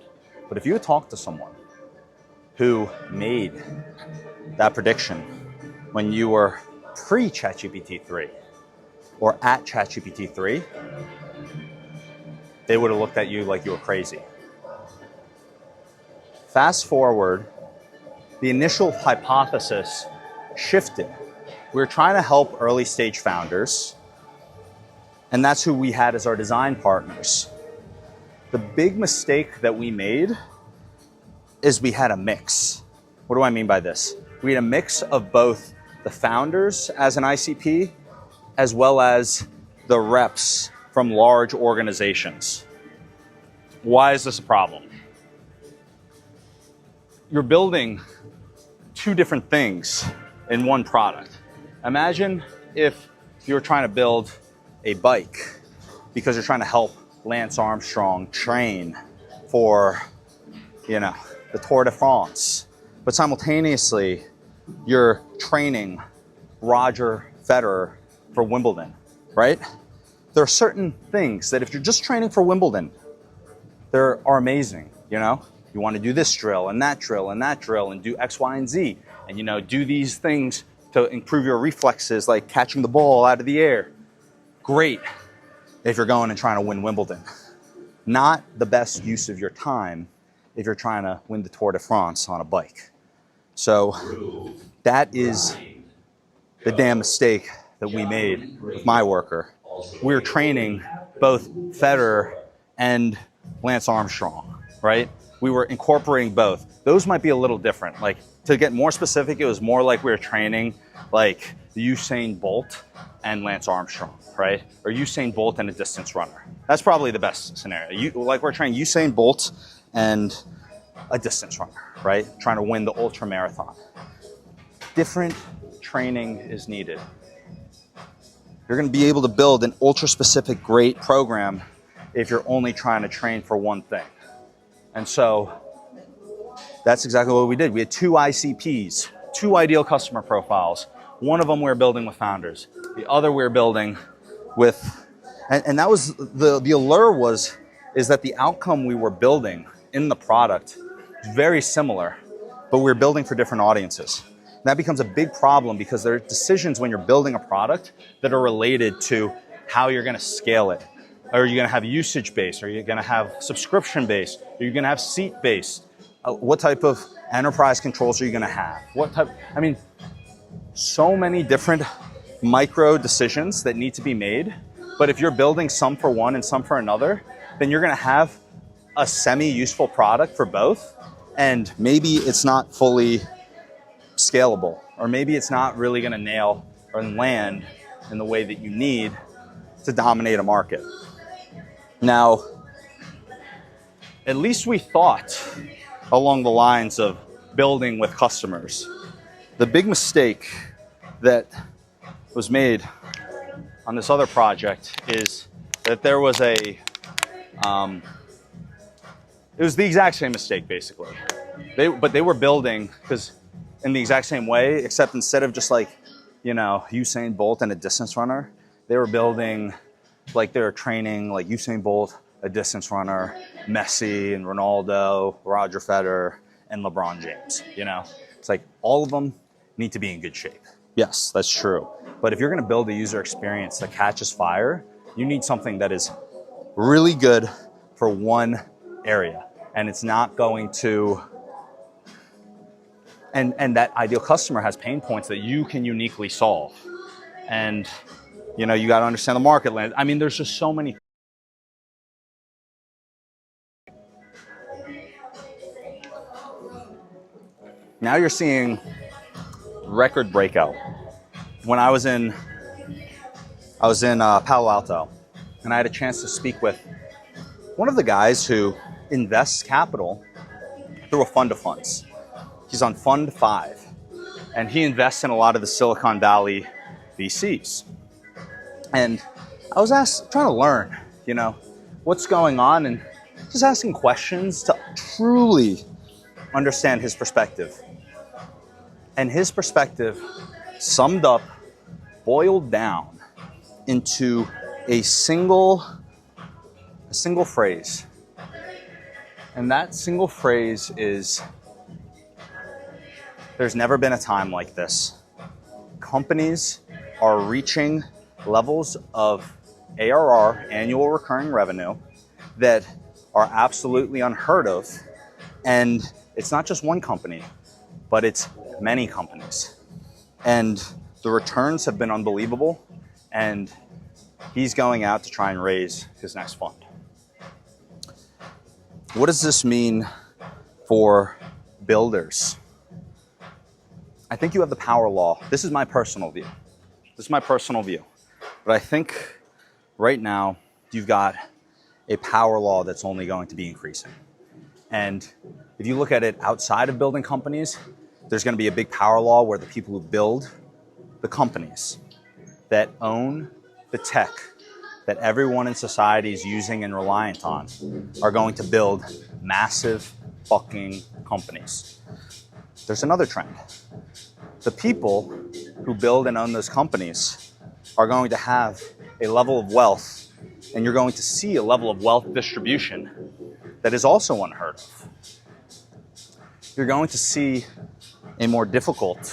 But if you had talked to someone who made that prediction when you were pre-ChatGPT 3 or at ChatGPT 3, they would have looked at you like you were crazy. Fast forward, the initial hypothesis shifted. We were trying to help early stage founders, and that's who we had as our design partners. The big mistake that we made is we had a mix. What do I mean by this? We had a mix of both the founders as an ICP as well as the reps from large organizations. Why is this a problem? You're building two different things in one product. Imagine if you're trying to build a bike because you're trying to help Lance Armstrong train for, the Tour de France, but simultaneously you're training Roger Federer for Wimbledon, right? There are certain things that if you're just training for Wimbledon, they are amazing, You want to do this drill and that drill and that drill and do X, Y, and Z. And, do these things to improve your reflexes, like catching the ball out of the air. Great if you're going and trying to win Wimbledon. Not the best use of your time if you're trying to win the Tour de France on a bike. So that is the damn mistake that we made with MyWorker. We were training both Federer and Lance Armstrong, right? We were incorporating both. Those might be a little different. Like, to get more specific, it was more like we were training like Usain Bolt and Lance Armstrong, right? Or Usain Bolt and a distance runner. That's probably the best scenario. We're training Usain Bolt and a distance runner, right? Trying to win the ultra marathon. Different training is needed. You're going to be able to build an ultra-specific, great program if you're only trying to train for one thing. And so that's exactly what we did. We had 2 ICPs, 2 ideal customer profiles. One of them we were building with founders. The other we were building with, and that was, the allure is that the outcome we were building in the product is very similar, but we were building for different audiences. And that becomes a big problem because there are decisions when you're building a product that are related to how you're going to scale it. Are you going to have usage-based? Are you going to have subscription-based? Are you going to have seat-based? What type of enterprise controls are you going to have? I mean, so many different micro decisions that need to be made. But if you're building some for one and some for another, then you're going to have a semi-useful product for both. And maybe it's not fully scalable, or maybe it's not really going to nail or land in the way that you need to dominate a market. Now, at least we thought along the lines of building with customers. The big mistake that was made on this other project is that there was it was the exact same mistake, basically. But they were building, because in the exact same way, except instead of just like, you know, Usain Bolt and a distance runner, they were building, like they were training like Usain Bolt, a distance runner, Messi and Ronaldo, Roger Federer, and LeBron James, you know? It's like all of them need to be in good shape. Yes, that's true. But if you're gonna build a user experience that catches fire, you need something that is really good for one area. And it's not going to, and that ideal customer has pain points that you can uniquely solve. And, you know, you gotta understand the market land. I mean, there's just so many. Now you're seeing record breakout. When I was in Palo Alto, and I had a chance to speak with one of the guys who invests capital through a fund of funds. He's on Fund 5, and he invests in a lot of the Silicon Valley VCs. And I was trying to learn, you know, what's going on, and just asking questions to truly understand his perspective. And his perspective summed up, boiled down into a single phrase. And that single phrase is, there's never been a time like this. Companies are reaching levels of ARR, annual recurring revenue, that are absolutely unheard of. And it's not just one company, but it's many companies. And the returns have been unbelievable. And he's going out to try and raise his next fund. What does this mean for builders? I think you have the power law. This is my personal view. But I think right now you've got a power law that's only going to be increasing. And if you look at it outside of building companies, there's going to be a big power law where the people who build the companies that own the tech that everyone in society is using and reliant on are going to build massive fucking companies. There's another trend. The people who build and own those companies are going to have a level of wealth, and you're going to see a level of wealth distribution that is also unheard of. You're going to see a more difficult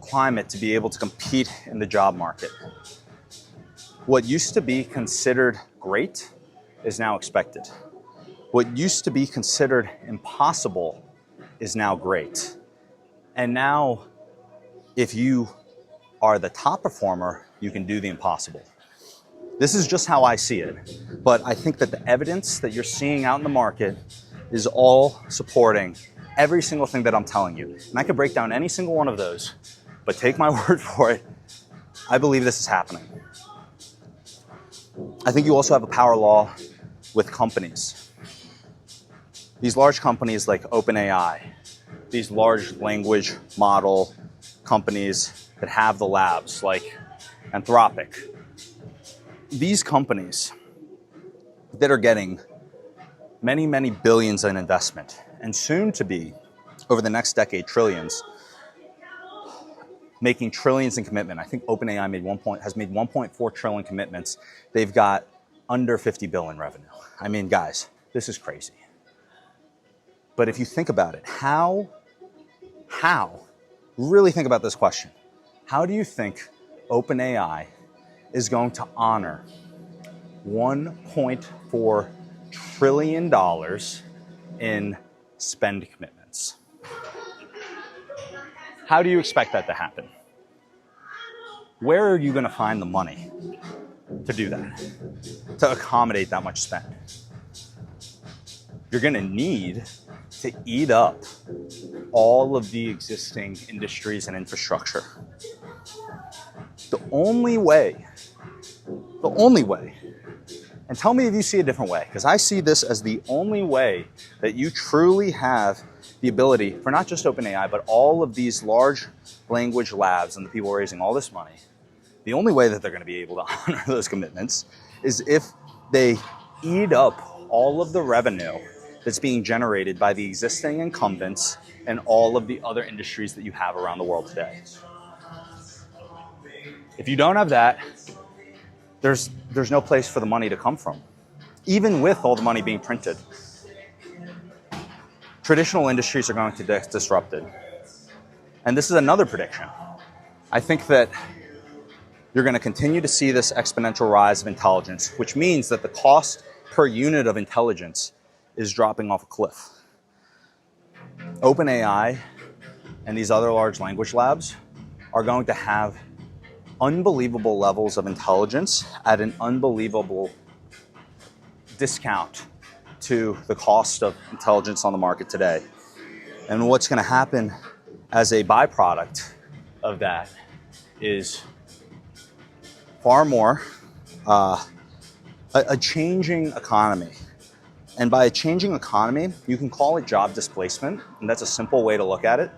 climate to be able to compete in the job market. What used to be considered great is now expected. What used to be considered impossible is now great. And now, if you are the top performer, you can do the impossible. This is just how I see it. But I think that the evidence that you're seeing out in the market is all supporting every single thing that I'm telling you. And I could break down any single one of those, but take my word for it, I believe this is happening. I think you also have a power law with companies. These large companies like OpenAI, these large language model companies that have the labs like Anthropic. These companies that are getting many, many billions in investment, and soon to be, over the next decade, trillions, making trillions in commitment. I think OpenAI has made 1.4 trillion commitments. They've got under 50 billion revenue. I mean, guys, this is crazy. But if you think about it, really think about this question. How do you think OpenAI is going to honor $1.4 trillion in spend commitments? How do you expect that to happen? Where are you going to find the money to do that, to accommodate that much spend? You're going to need to eat up all of the existing industries and infrastructure. The only way, and tell me if you see a different way, because I see this as the only way that you truly have the ability for not just OpenAI, but all of these large language labs and the people raising all this money, the only way that they're going to be able to honor those commitments is if they eat up all of the revenue that's being generated by the existing incumbents and all of the other industries that you have around the world today. If you don't have that, there's no place for the money to come from, even with all the money being printed. Traditional industries are going to get disrupted. And this is another prediction. I think that you're going to continue to see this exponential rise of intelligence, which means that the cost per unit of intelligence is dropping off a cliff. OpenAI and these other large language labs are going to have unbelievable levels of intelligence at an unbelievable discount to the cost of intelligence on the market today. And what's going to happen as a byproduct of that is far more a changing economy. And by a changing economy, you can call it job displacement, and that's a simple way to look at it.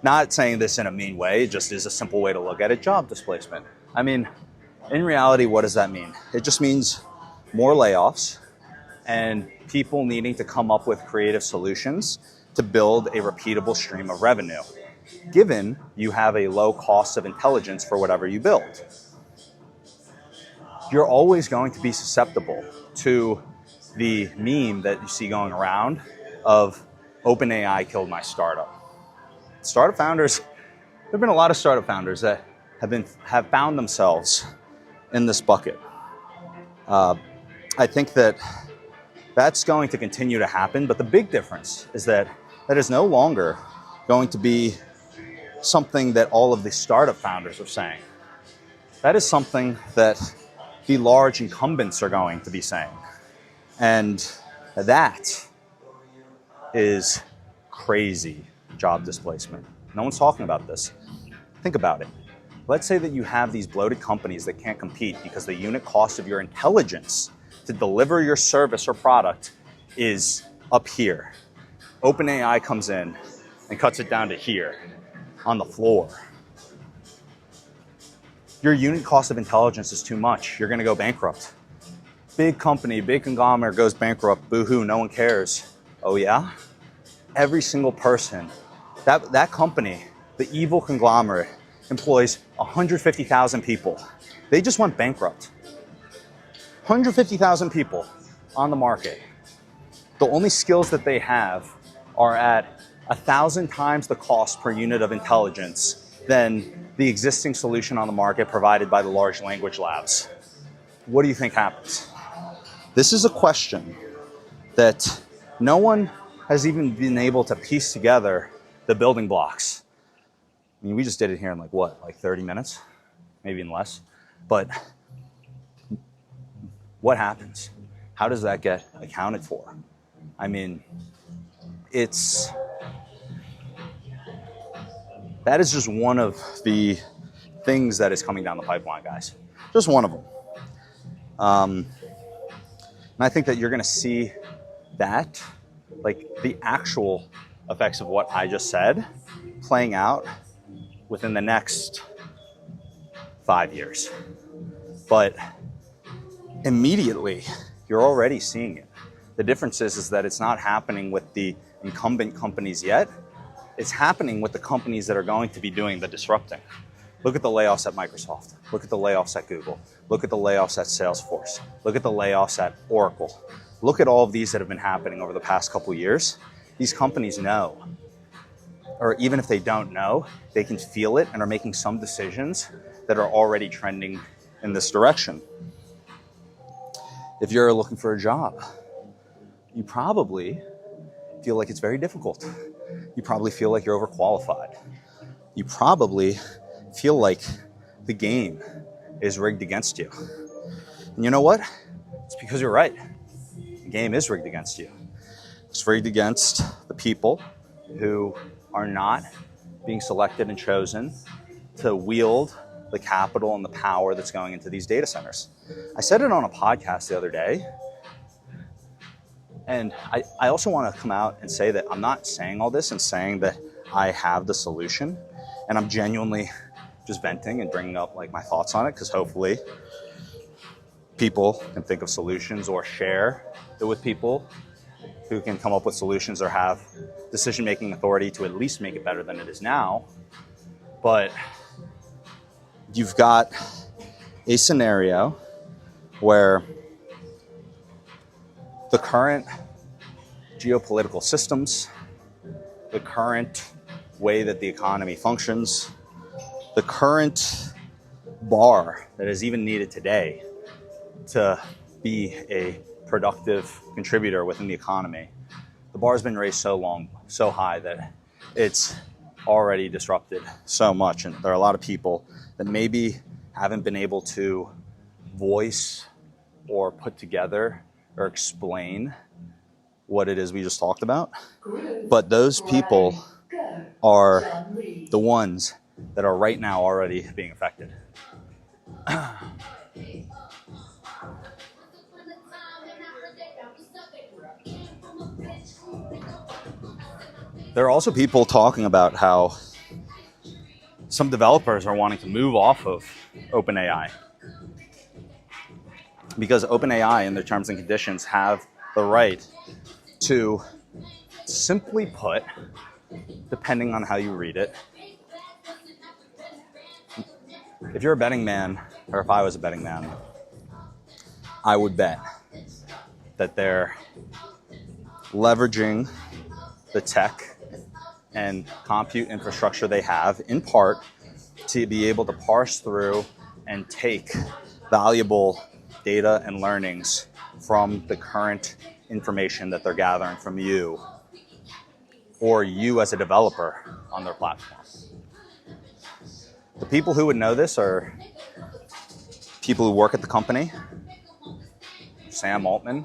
Not saying this in a mean way, it just is a simple way to look at it, job displacement. I mean, in reality, what does that mean? It just means more layoffs and people needing to come up with creative solutions to build a repeatable stream of revenue, given you have a low cost of intelligence for whatever you build. You're always going to be susceptible to the meme that you see going around of OpenAI killed my startup. Startup founders, there have been a lot of startup founders that have found themselves in this bucket. I think that that's going to continue to happen, but the big difference is that that is no longer going to be something that all of the startup founders are saying. That is something that the large incumbents are going to be saying. And that is crazy job displacement. No one's talking about this. Think about it. Let's say that you have these bloated companies that can't compete because the unit cost of your intelligence to deliver your service or product is up here. OpenAI comes in and cuts it down to here on the floor. Your unit cost of intelligence is too much. You're going to go bankrupt. Big company, big conglomerate goes bankrupt. Boo-hoo, no one cares. Oh yeah? Every single person. That company, the evil conglomerate, employs 150,000 people. They just went bankrupt. 150,000 people on the market. The only skills that they have are at 1,000 times the cost per unit of intelligence than the existing solution on the market provided by the large language labs. What do you think happens? This is a question that no one has even been able to piece together the building blocks. I mean, we just did it here in like 30 minutes? Maybe even less. But what happens? How does that get accounted for? I mean, that is just one of the things that is coming down the pipeline, guys. Just one of them. And I think that you're going to see that, like the actual effects of what I just said, playing out within the next 5 years. But immediately, you're already seeing it. The difference is that it's not happening with the incumbent companies yet. It's happening with the companies that are going to be doing the disrupting. Look at the layoffs at Microsoft. Look at the layoffs at Google. Look at the layoffs at Salesforce. Look at the layoffs at Oracle. Look at all of these that have been happening over the past couple of years. These companies know, or even if they don't know, they can feel it and are making some decisions that are already trending in this direction. If you're looking for a job, you probably feel like it's very difficult. You probably feel like you're overqualified. You probably feel like the game is rigged against you. And you know what? It's because you're right. The game is rigged against you. It's rigged against the people who are not being selected and chosen to wield the capital and the power that's going into these data centers. I said it on a podcast the other day, and I also want to come out and say that I'm not saying all this and saying that I have the solution, and I'm genuinely just venting and bringing up like my thoughts on it, because hopefully people can think of solutions or share it with people who can come up with solutions or have decision-making authority to at least make it better than it is now. But you've got a scenario where the current geopolitical systems, the current way that the economy functions, the current bar that is even needed today to be a productive contributor within the economy, the bar has been raised so high that it's already disrupted so much. And there are a lot of people that maybe haven't been able to voice or put together or explain what it is we just talked about. But those people are the ones that are right now already being affected. There are also people talking about how some developers are wanting to move off of OpenAI because OpenAI in their terms and conditions have the right to, simply put, depending on how you read it, if you're a betting man, or if I was a betting man, I would bet that they're leveraging the tech and compute infrastructure they have, in part, to be able to parse through and take valuable data and learnings from the current information that they're gathering from you or you as a developer on their platform. The people who would know this are people who work at the company, Sam Altman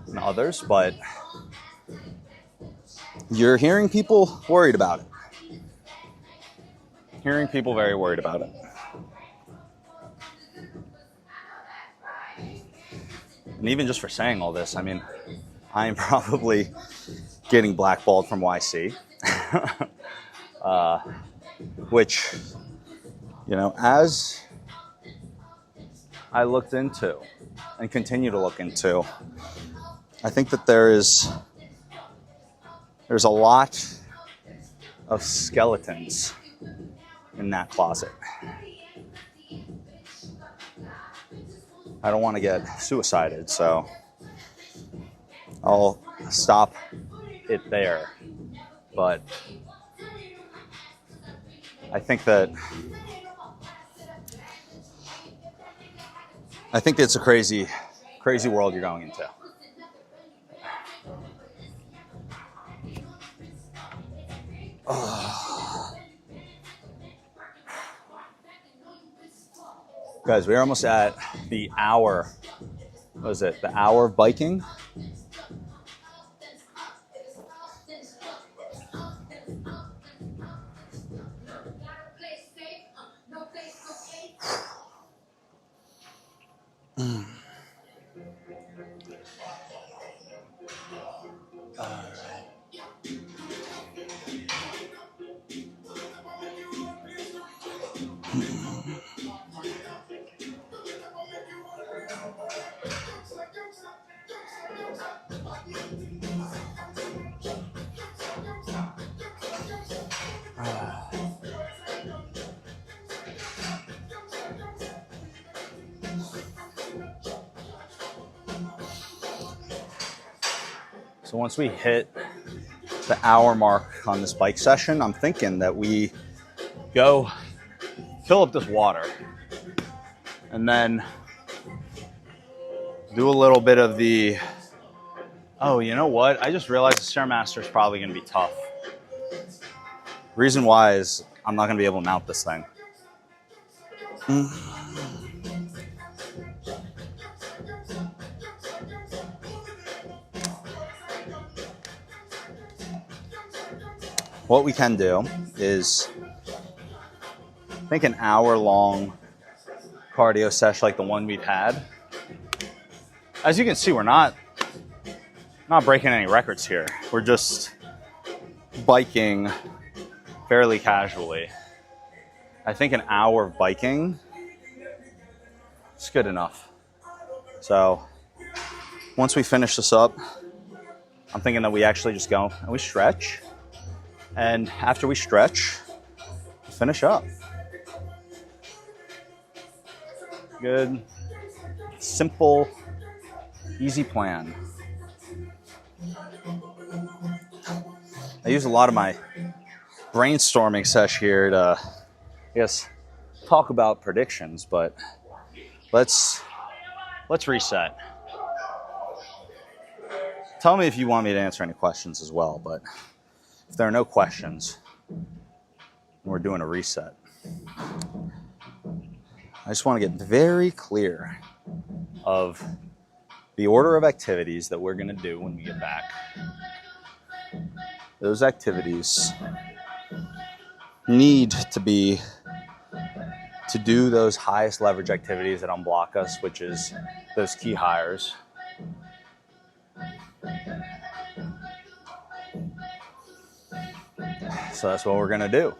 and others, but you're hearing people worried about it. Hearing people very worried about it. And even just for saying all this, I mean, I am probably getting blackballed from YC, which, you know, as I looked into and continue to look into, I think that there's a lot of skeletons in that closet. I don't want to get suicided, so I'll stop it there. But I think it's a crazy world you're going into. Guys, we're almost at the hour. What is it? The hour of biking? So once we hit the hour mark on this bike session, I'm thinking that we go fill up this water and then do a little bit of the, oh, you know what? I just realized the Stairmaster is probably going to be tough. Reason why is I'm not going to be able to mount this thing. What we can do is, I think, an hour-long cardio session like the one we've had. As you can see, we're not breaking any records here. We're just biking fairly casually. I think an hour of biking is good enough. So once we finish this up, I'm thinking that we actually just go and we stretch. And after we stretch, we finish up. Good, simple, easy plan. I use a lot of my brainstorming sesh here to, I guess, talk about predictions, but let's reset. Tell me if you want me to answer any questions as well, but if there are no questions, we're doing a reset. I just want to get very clear of the order of activities that we're going to do when we get back. Those activities need to be to do those highest leverage activities that unblock us, which is those key hires. So that's what we're going to do.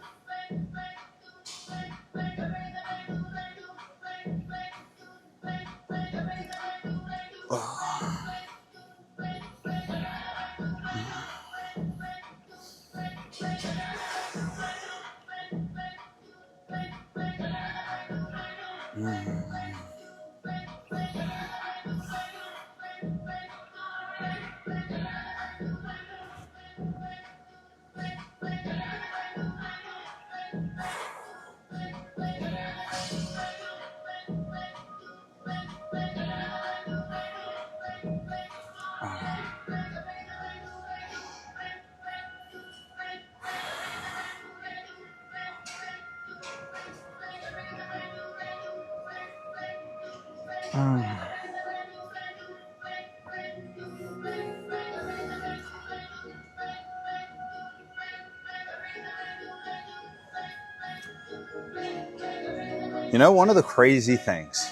You know, one of the crazy things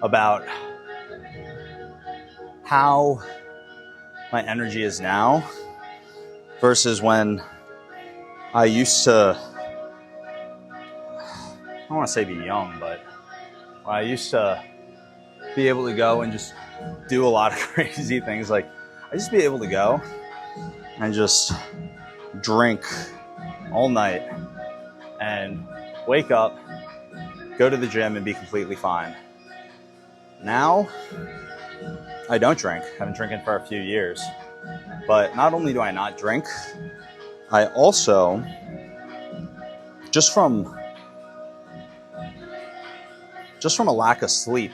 about how my energy is now versus when I used to, I don't want to say be young, but when I used to be able to go and just do a lot of crazy things. Like, I used to be able to go and just drink all night and wake up, go to the gym and be completely fine. Now, I don't drink. I've been drinking for a few years. But not only do I not drink, I also, just from a lack of sleep,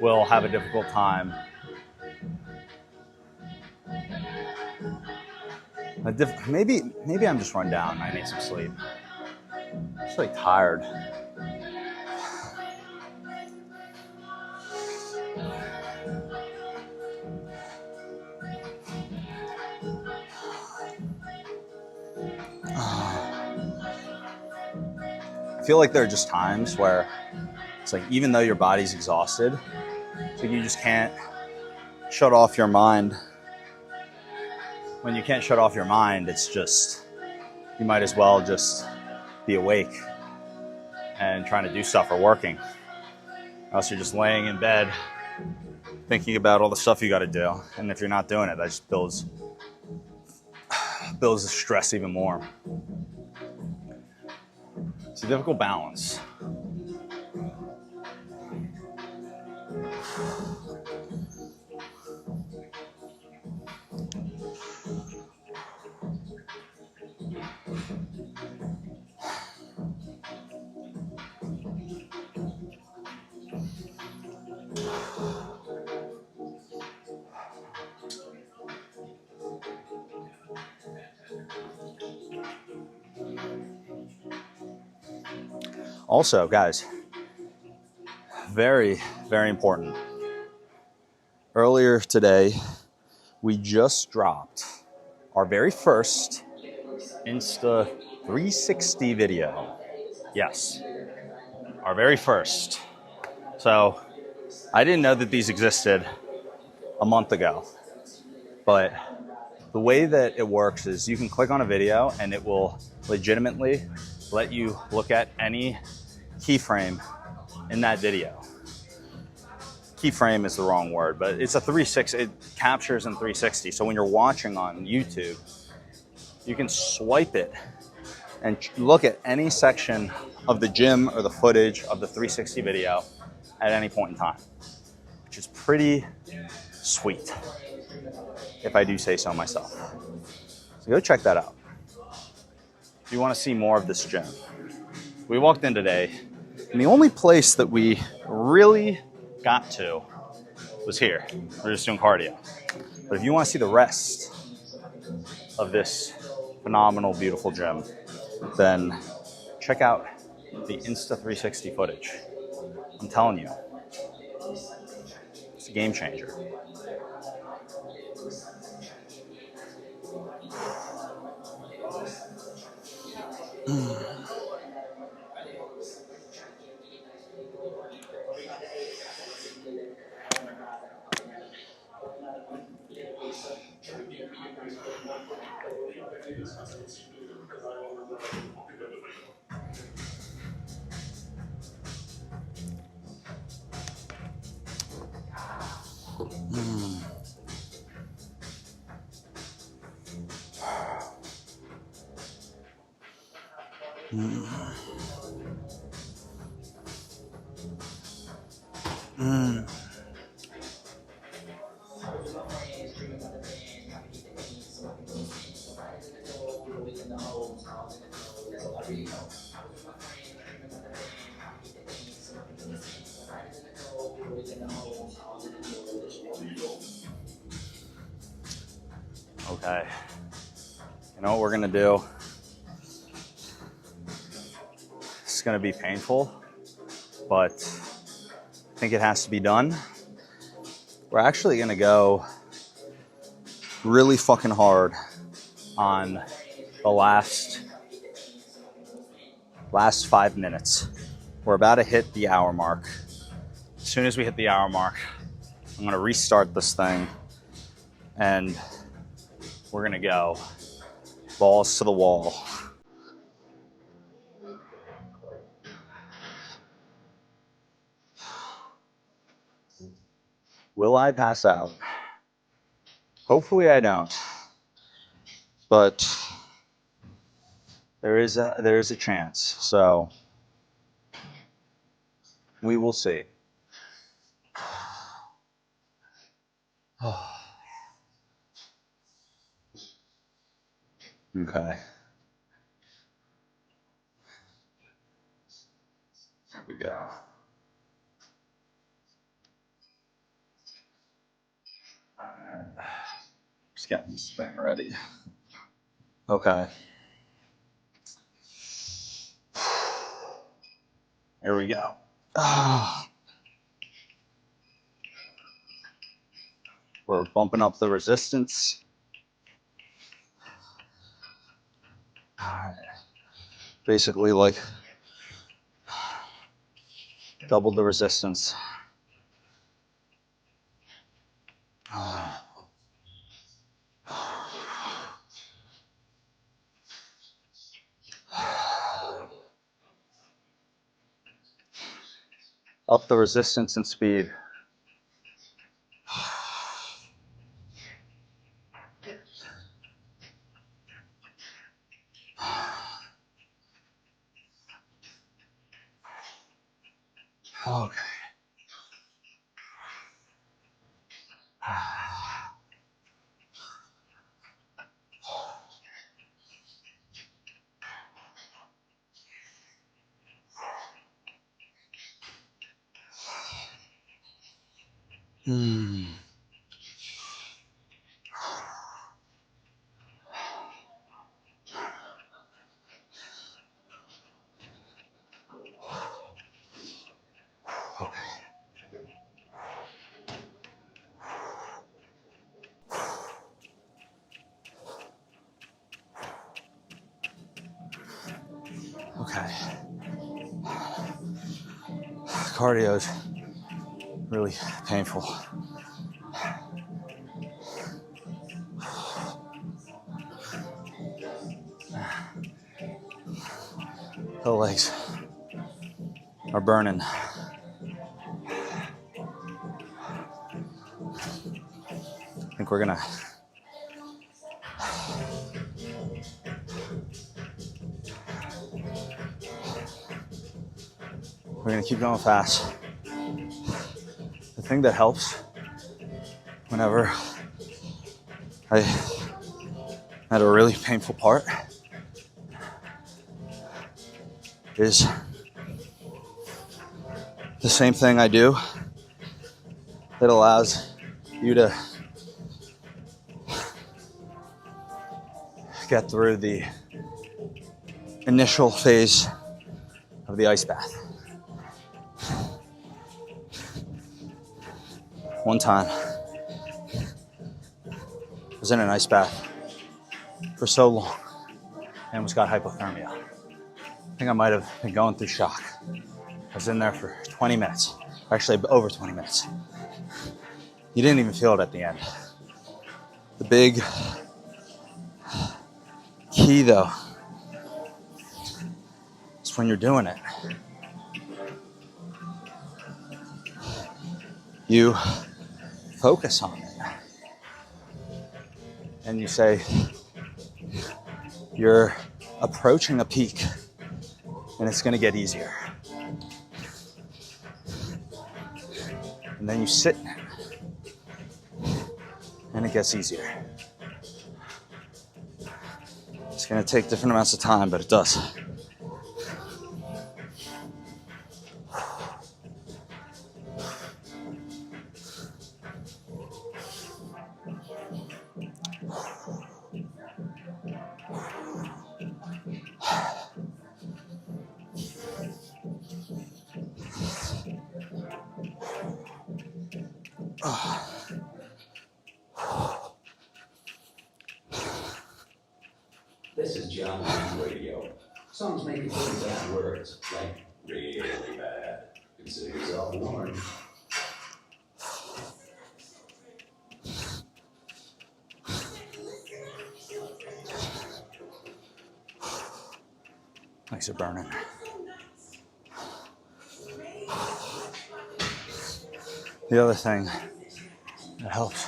will have a difficult time. Maybe I'm just run down. I need some sleep. I'm just like tired. I feel like there are just times where it's like, even though your body's exhausted, it's like you just can't shut off your mind. When you can't shut off your mind, it's just, you might as well just be awake and trying to do stuff or working. Or else you're just laying in bed thinking about all the stuff you got to do. And if you're not doing it, that just builds the stress even more. It's a difficult balance. Also, guys, very, very important. Earlier today, we just dropped our very first Insta 360 video. Yes, our very first. So I didn't know that these existed a month ago, but the way that it works is you can click on a video and it will legitimately let you look at any keyframe in that video. Keyframe is the wrong word, but it's a 360, it captures in 360. So when you're watching on YouTube, you can swipe it and look at any section of the gym or the footage of the 360 video at any point in time, which is pretty sweet, if I do say so myself. So go check that out if you want to see more of this gym. We walked in today, and the only place that we really got to was here. We're just doing cardio. But if you want to see the rest of this phenomenal, beautiful gym, then check out the Insta 360 footage. I'm telling you, it's a game changer. Okay, you know what we're gonna do? It's gonna be painful, but I think it has to be done. We're actually gonna go really fucking hard on the last 5 minutes. We're about to hit the hour mark. As soon as we hit the hour mark, I'm gonna restart this thing and we're gonna go balls to the wall. Will I pass out? Hopefully I don't, but there is a chance. So we will see. Okay. Here we go. Just getting this thing ready. Okay. Here we go. We're bumping up the resistance. Basically, like double the resistance. Up the resistance and speed. Okay. Okay. Cardio is really painful. The legs are burning. I think we're gonna keep going fast. The thing that helps whenever I had a really painful part is the same thing I do that allows you to get through the initial phase of the ice bath. One time, I was in an ice bath for so long, I almost got hypothermia. I think I might have been going through shock. I was in there for 20 minutes, actually over 20 minutes. You didn't even feel it at the end. The big key, though, is when you're doing it, you focus on it. And you say, you're approaching a peak and it's going to get easier. And then you sit in it and it gets easier. It's going to take different amounts of time, but it does. This is John Wayne's radio. Songs make it really bad words, like really bad. Consider yourself warned. Legs are burning. The other thing that helps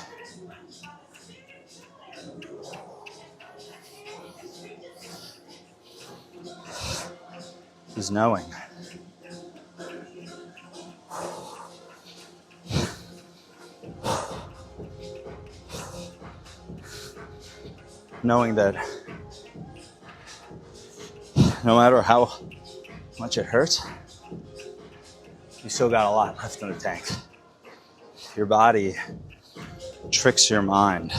is knowing. Knowing that no matter how much it hurts, you still got a lot left in the tank. Your body tricks your mind.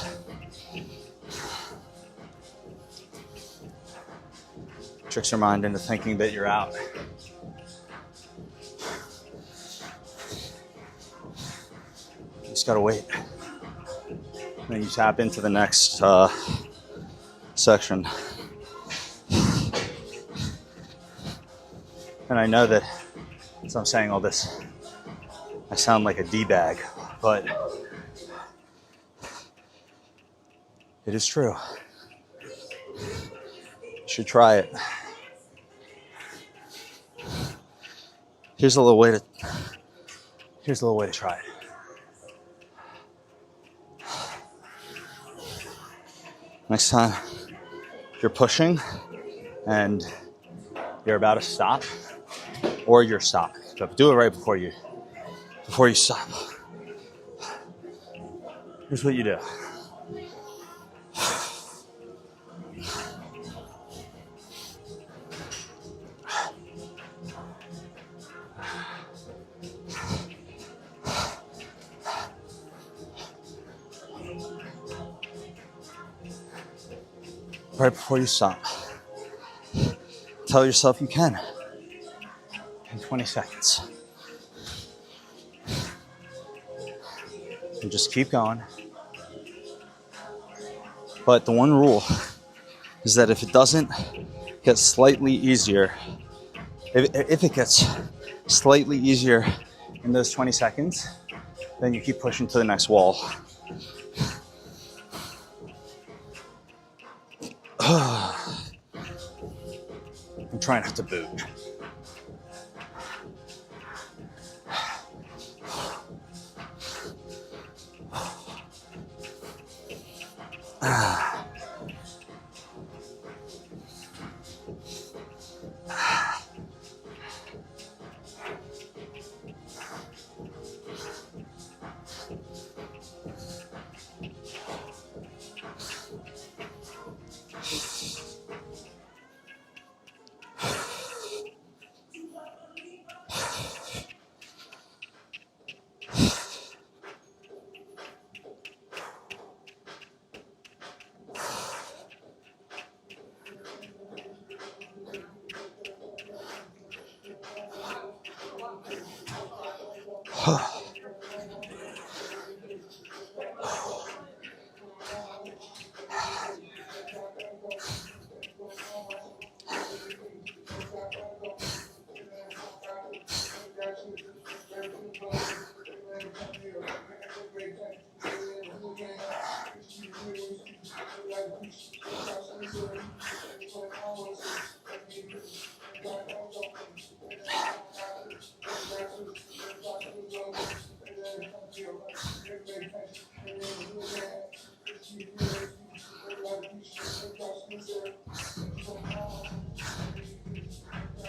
Tricks your mind into thinking that you're out. You just gotta wait. And then you tap into the next section. And I know that as I'm saying all this, I sound like a D-bag, but it is true. You should try it. Here's a little way to try it. Next time you're pushing and you're about to stop, or you're stopping, but do it right before you stop. Here's what you do. Right before you stop, tell yourself you can in 20 seconds. And just keep going. But the one rule is that if it doesn't get slightly easier If it gets slightly easier in those 20 seconds, then you keep pushing to the next wall. I'm trying not to boot.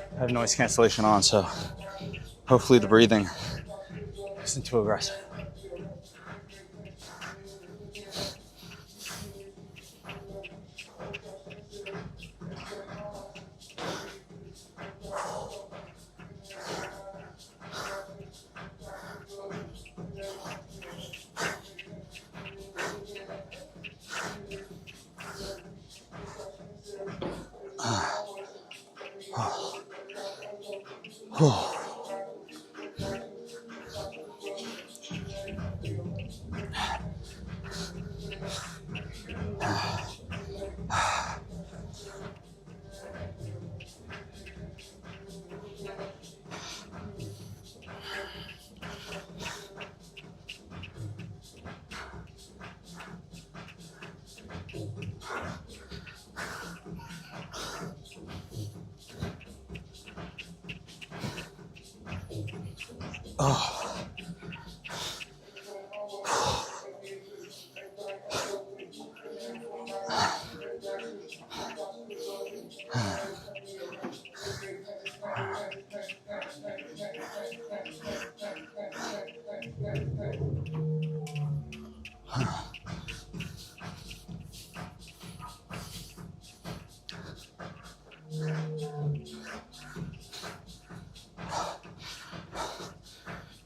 I have noise cancellation on, so hopefully the breathing isn't too aggressive.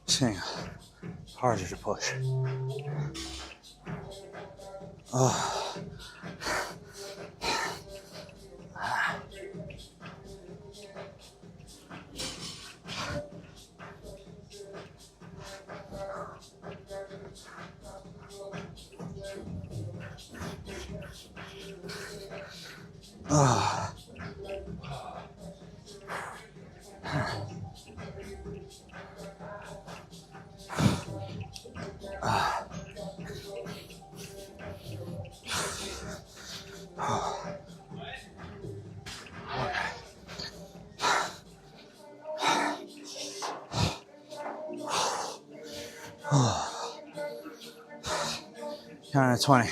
Seeing harder to push. Count to 20.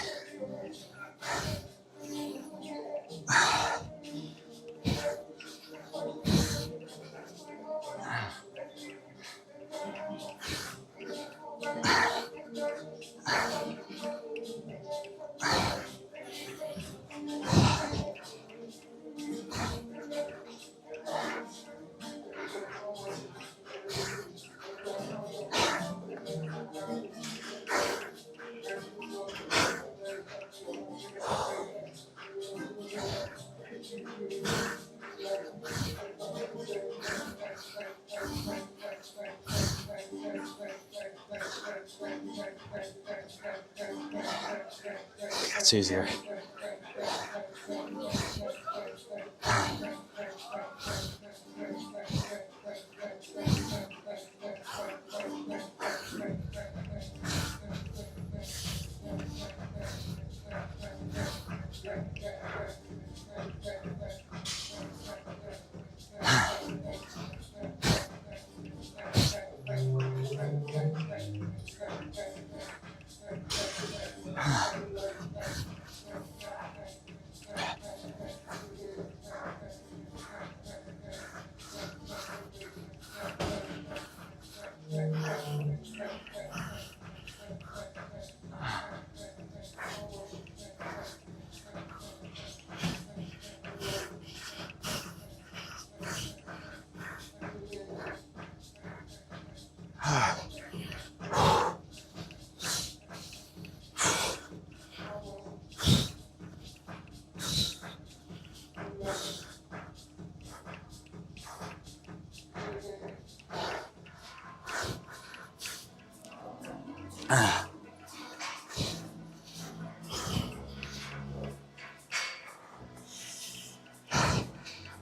It's easier.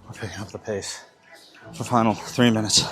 We're picking up the pace for final 3 minutes.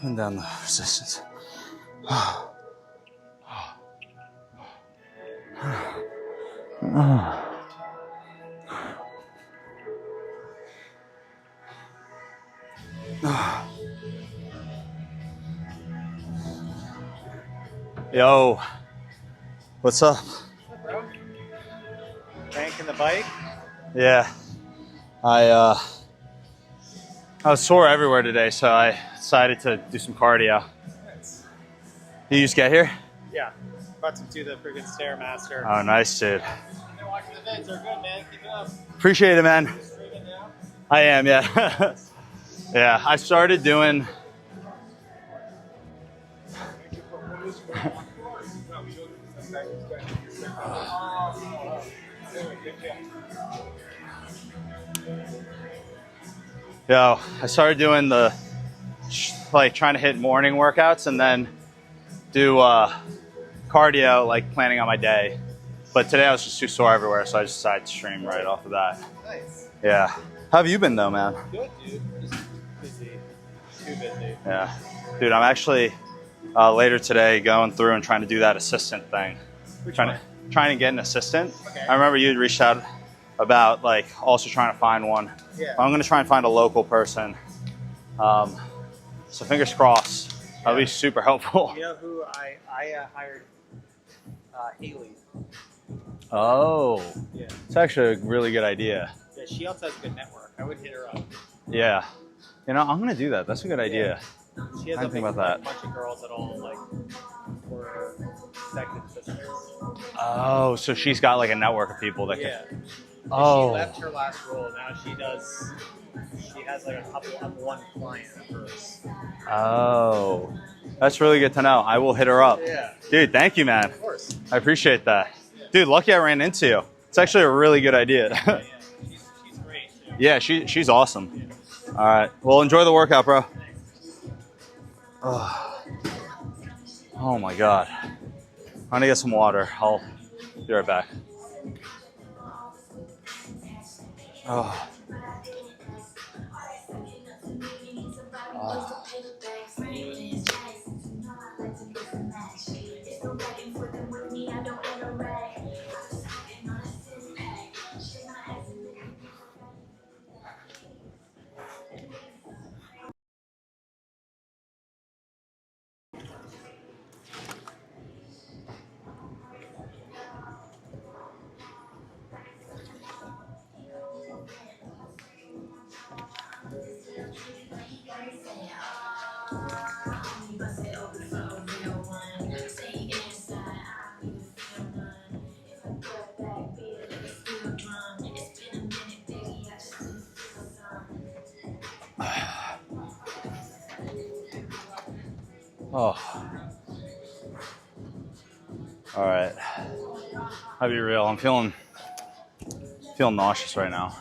And down the resistance. Yo, what's up? Banking the bike? Yeah, I was sore everywhere today, so I decided to do some cardio. Nice. You just get here? Yeah. About to do the freaking Stairmaster. Oh, nice, dude. I've been watching the vids. They're good, man. Keep it up. Appreciate it, man. You streaming now? I am, yeah. Yeah, I started doing. Yo, I started doing the, like, trying to hit morning workouts and then do cardio, like, planning on my day. But today I was just too sore everywhere, so I just decided to stream right off of that. Nice. Yeah. How have you been, though, man? Good, dude. Just busy. Too busy. Yeah. Dude, I'm actually later today going through and trying to do that assistant thing. Which trying one? to trying to get an assistant. Okay. I remember you had reached out about like also trying to find one. Yeah. I'm going to try and find a local person. So fingers crossed. That'll be super helpful. You know who I hired? Haley. Oh, Yeah. it's actually a really good idea. Yeah, she also has a good network. I would hit her up. Yeah. You know, I'm going to do that. That's a good idea. She has I a didn't think big, about that. bunch of girls that all like were second sisters. Oh, so she's got like a network of people that Yeah. can. And Oh. She left her last role. Now she has like a couple of one client of hers. Oh. That's really good to know. I will hit her up. Yeah. Dude, thank you, man. Of course. I appreciate that. Dude, lucky I ran into you. It's actually a really good idea. Yeah. She's great. Too. Yeah, she's awesome. All right. Well, enjoy the workout, bro. Oh my God. I'm gonna get some water. I'll be right back. Oh. Oh. Oh. All right. I'll be real. I'm feeling nauseous right now.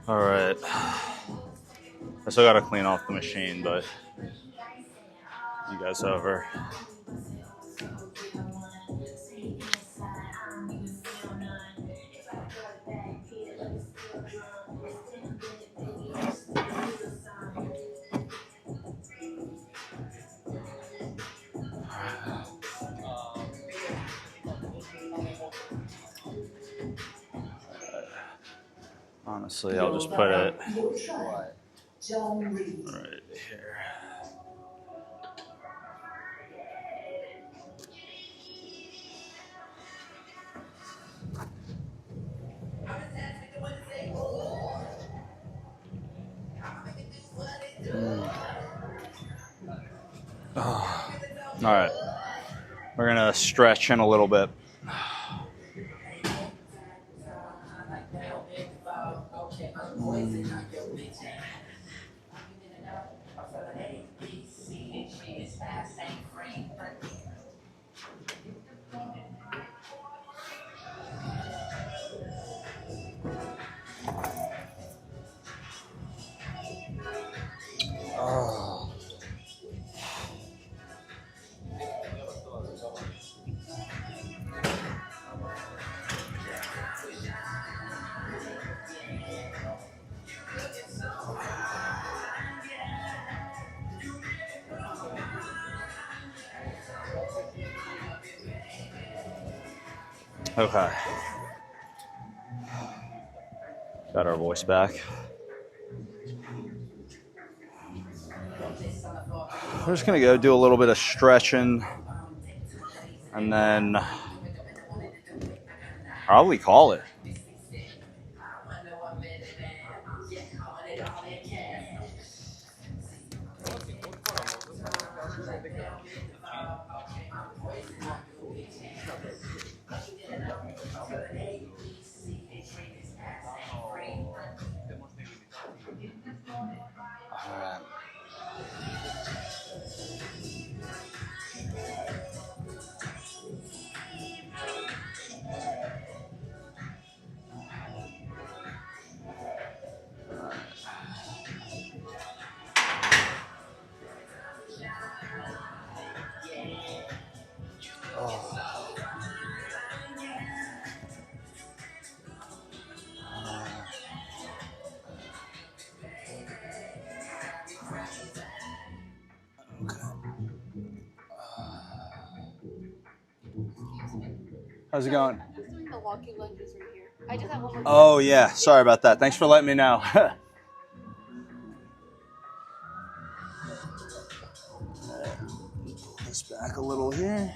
All right. I still gotta clean off the machine, but you guys over. Honestly, I'll just put it right here. Oh. All right, we're gonna stretch in a little bit. Oh. Okay. Got our voice back. We're just gonna go do a little bit of stretching and then probably call it. How's it going? I'm just doing the walking lunges right here. I just have one more. Oh yeah, sorry about that. Thanks for letting me know. This back a little here.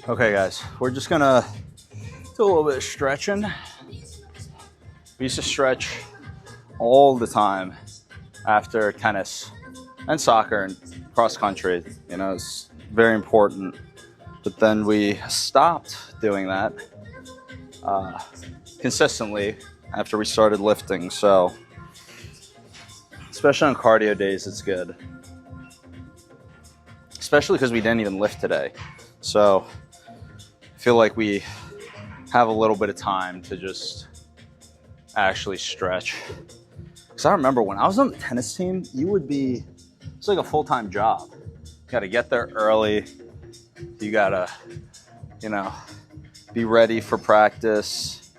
Okay guys, we're just gonna do a little bit of stretching. We used to stretch all the time after tennis and soccer and cross country. You know, it's very important. But then we stopped doing that consistently after we started lifting. So, especially on cardio days, it's good. Especially because we didn't even lift today. So, I feel like we have a little bit of time to just actually stretch. Because I remember when I was on the tennis team, it's like a full-time job. You gotta get there early. You gotta, be ready for practice.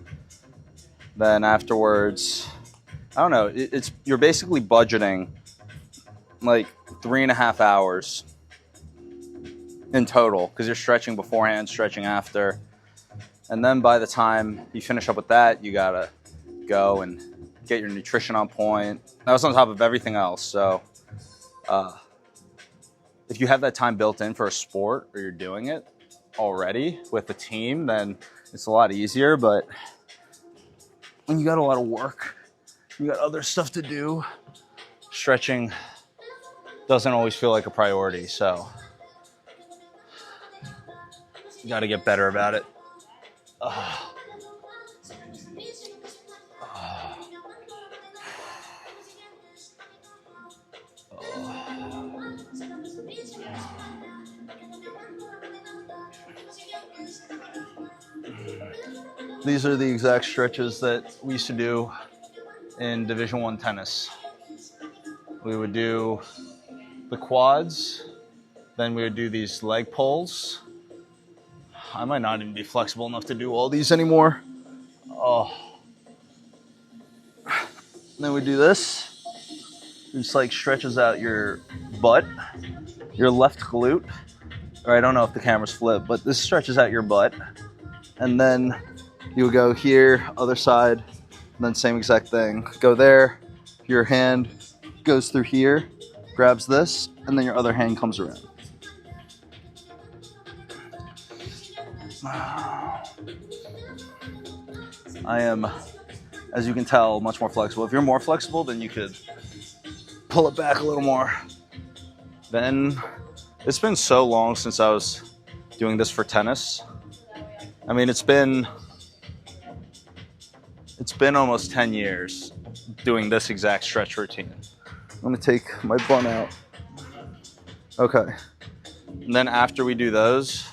Then afterwards, I don't know, you're basically budgeting like 3.5 hours in total, because you're stretching beforehand, stretching after. And then by the time you finish up with that, you gotta go and get your nutrition on point. That was on top of everything else. So if you have that time built in for a sport, or you're doing it already with a team, then it's a lot easier. But when you got a lot of work, you got other stuff to do, stretching doesn't always feel like a priority. So you got to get better about it. These are the exact stretches that we used to do in Division I tennis. We would do the quads, then we would do these leg pulls. I might not even be flexible enough to do all these anymore. Then we do this. It just like stretches out your butt, your left glute. Or I don't know if the camera's flipped, but this stretches out your butt. And then you go here, other side, and then same exact thing. Go there, your hand goes through here, grabs this, and then your other hand comes around. I am, as you can tell, much more flexible. If you're more flexible, then you could pull it back a little more. Then, it's been so long since I was doing this for tennis. I mean, it's been almost 10 years doing this exact stretch routine. I'm gonna take my bun out. Okay. And then after we do those,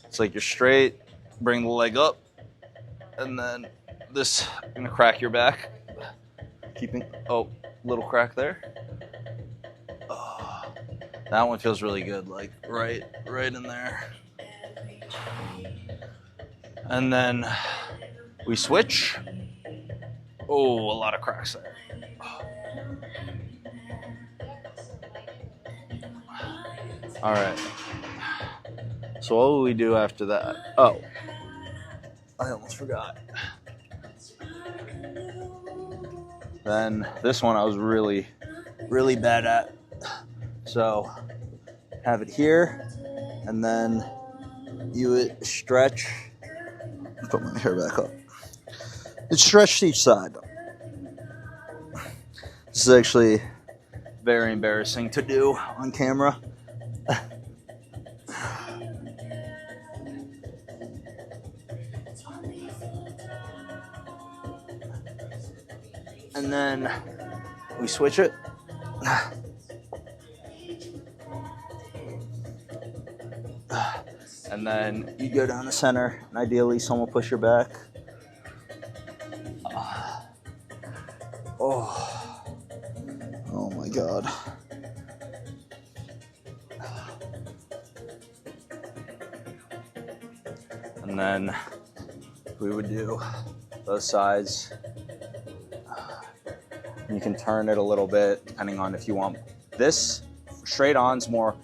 it's like you're straight, bring the leg up, and then this, I'm gonna crack your back. Keeping, little crack there. That one feels really good, like right in there. And then we switch. Oh, a lot of cracks there. All right. So what will we do after that? Oh, I almost forgot. Then this one I was really, really bad at. So have it here, and then you would stretch. Put my hair back up. It's stretched each side. This is actually very embarrassing to do on camera. And then we switch it. And then you go down the center, and ideally someone push your back. Oh, oh my God. And then we would do both sides. You can turn it a little bit depending on if you want. This straight on's more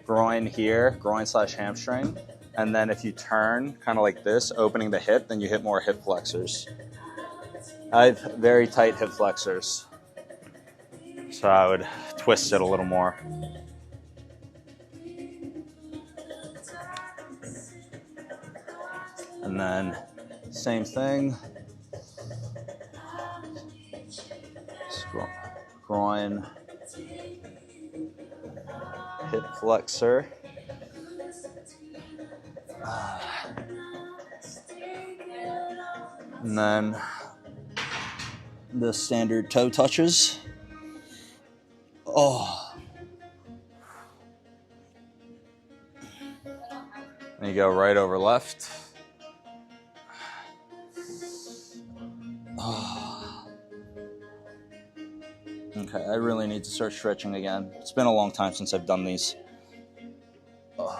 groin here, groin / hamstring. And then if you turn kind of like this, opening the hip, then you hit more hip flexors. I have very tight hip flexors, so I would twist it a little more. And then same thing. Groin, hip flexor. And then the standard toe touches. Oh. And you go right over left. Oh. Okay, I really need to start stretching again. It's been a long time since I've done these. Oh.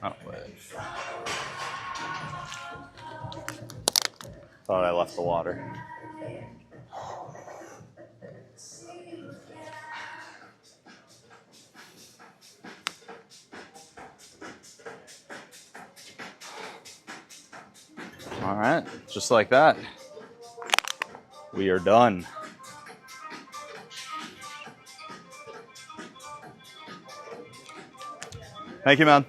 Oh, wait. Thought I left the water. All right, just like that. We are done. Thank you, man.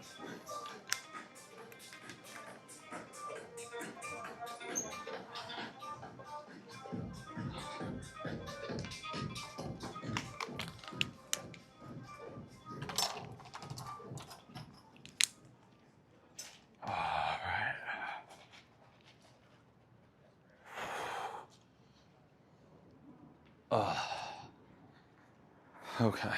Okay.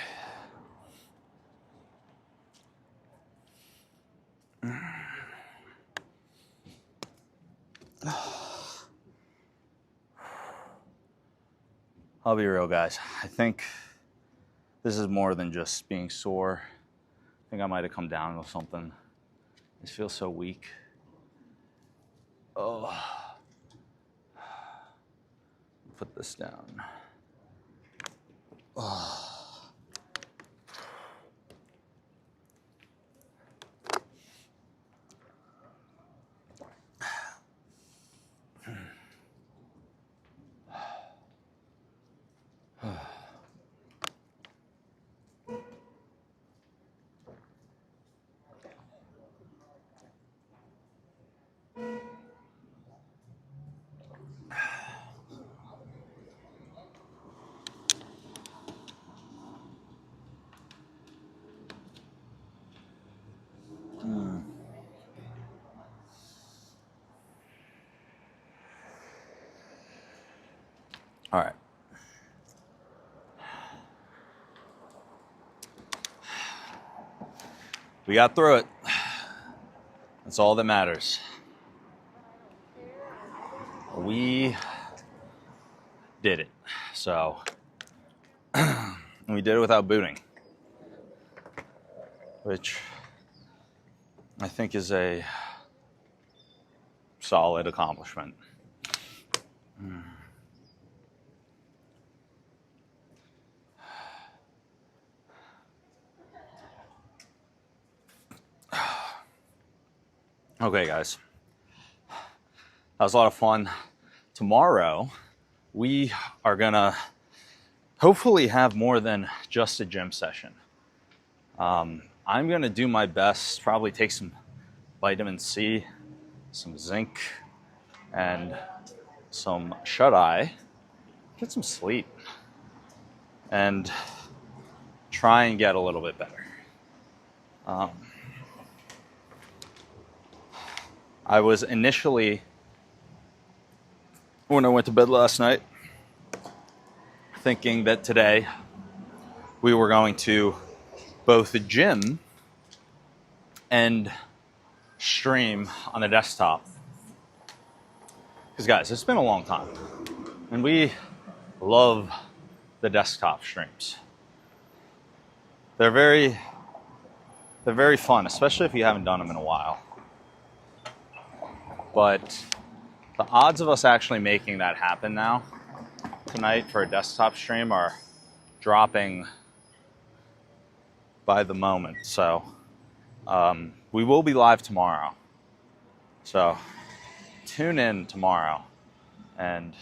I'll be real, guys. I think this is more than just being sore. I think I might have come down with something. This feels so weak. Oh. Put this down. Oh. All right. We got through it. That's all that matters. We did it. So, we did it without booting, which I think is a solid accomplishment. Okay, guys. That was a lot of fun. Tomorrow, we are gonna hopefully have more than just a gym session. I'm gonna do my best, probably take some vitamin C, some zinc, and some shut-eye, get some sleep, and try and get a little bit better. I was initially, when I went to bed last night, thinking that today we were going to both gym and stream on the desktop. Because guys, it's been a long time, and we love the desktop streams. They're very fun, especially if you haven't done them in a while. But the odds of us actually making that happen now tonight for a desktop stream are dropping by the moment. So we will be live tomorrow. So tune in tomorrow, and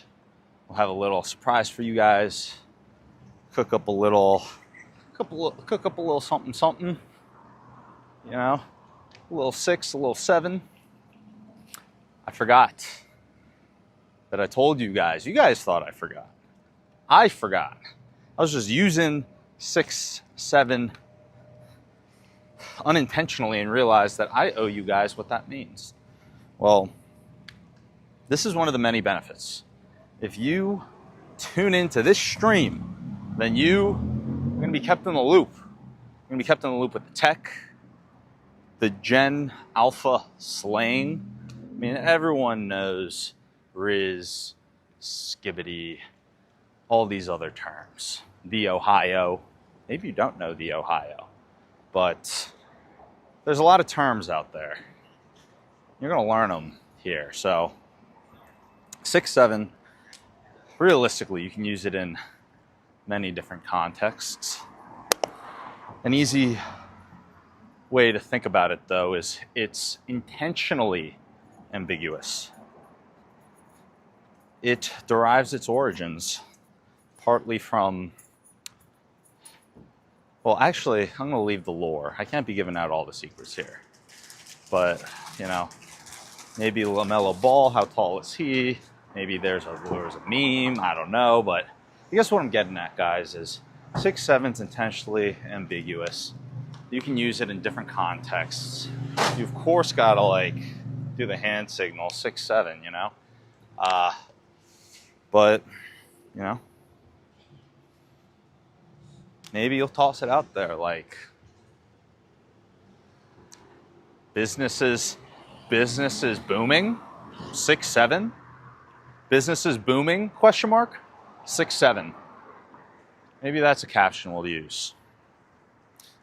we'll have a little surprise for you guys. Cook up a little something. You know, a little 6, a little 7. I forgot that I told you guys. You guys thought I forgot. I forgot. I was just using 6, 7 unintentionally and realized that I owe you guys what that means. Well, this is one of the many benefits. If you tune into this stream, then you're going to be kept in the loop. You're going to be kept in the loop with the tech, the Gen Alpha slang. I mean, everyone knows Riz, Skibbity, all these other terms. The Ohio. Maybe you don't know the Ohio, but there's a lot of terms out there. You're going to learn them here. So 6, 7, realistically, you can use it in many different contexts. An easy way to think about it, though, is it's intentionally ambiguous. It derives its origins partly from, well, actually, I'm going to leave the lore. I can't be giving out all the secrets here. But, you know, maybe LaMelo Ball, how tall is he? Maybe there's a meme, I don't know. But I guess what I'm getting at, guys, is 6, 7's intentionally ambiguous. You can use it in different contexts. You, of course, got to, like, do the hand signal, 6, 7, you know? But, you know, maybe you'll toss it out there, like, businesses booming, 6, 7. Businesses booming, question mark, 6, 7. Maybe that's a caption we'll use.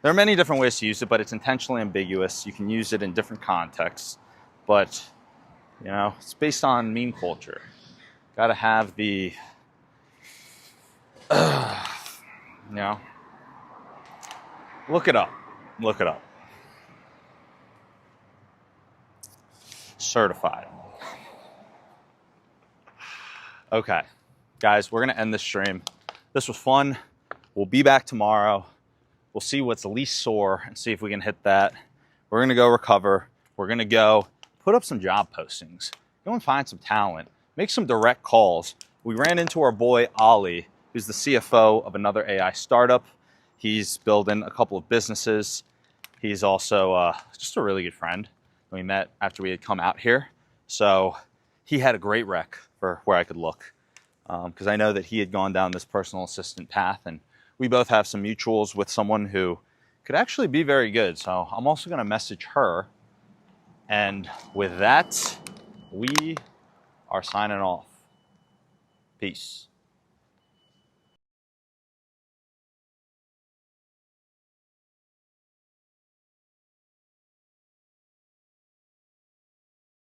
There are many different ways to use it, but it's intentionally ambiguous. You can use it in different contexts. But, you know, it's based on meme culture. Got to have the, you know, look it up. Look it up. Certified. Okay, guys, we're going to end this stream. This was fun. We'll be back tomorrow. We'll see what's least sore and see if we can hit that. We're going to go recover. We're going to go put up some job postings. Go and find some talent. Make some direct calls. We ran into our boy, Ollie, who's the CFO of another AI startup. He's building a couple of businesses. He's also just a really good friend. We met after we had come out here. So he had a great rec for where I could look. because I know that he had gone down this personal assistant path, and we both have some mutuals with someone who could actually be very good. So I'm also going to message her. And with that, we are signing off. Peace.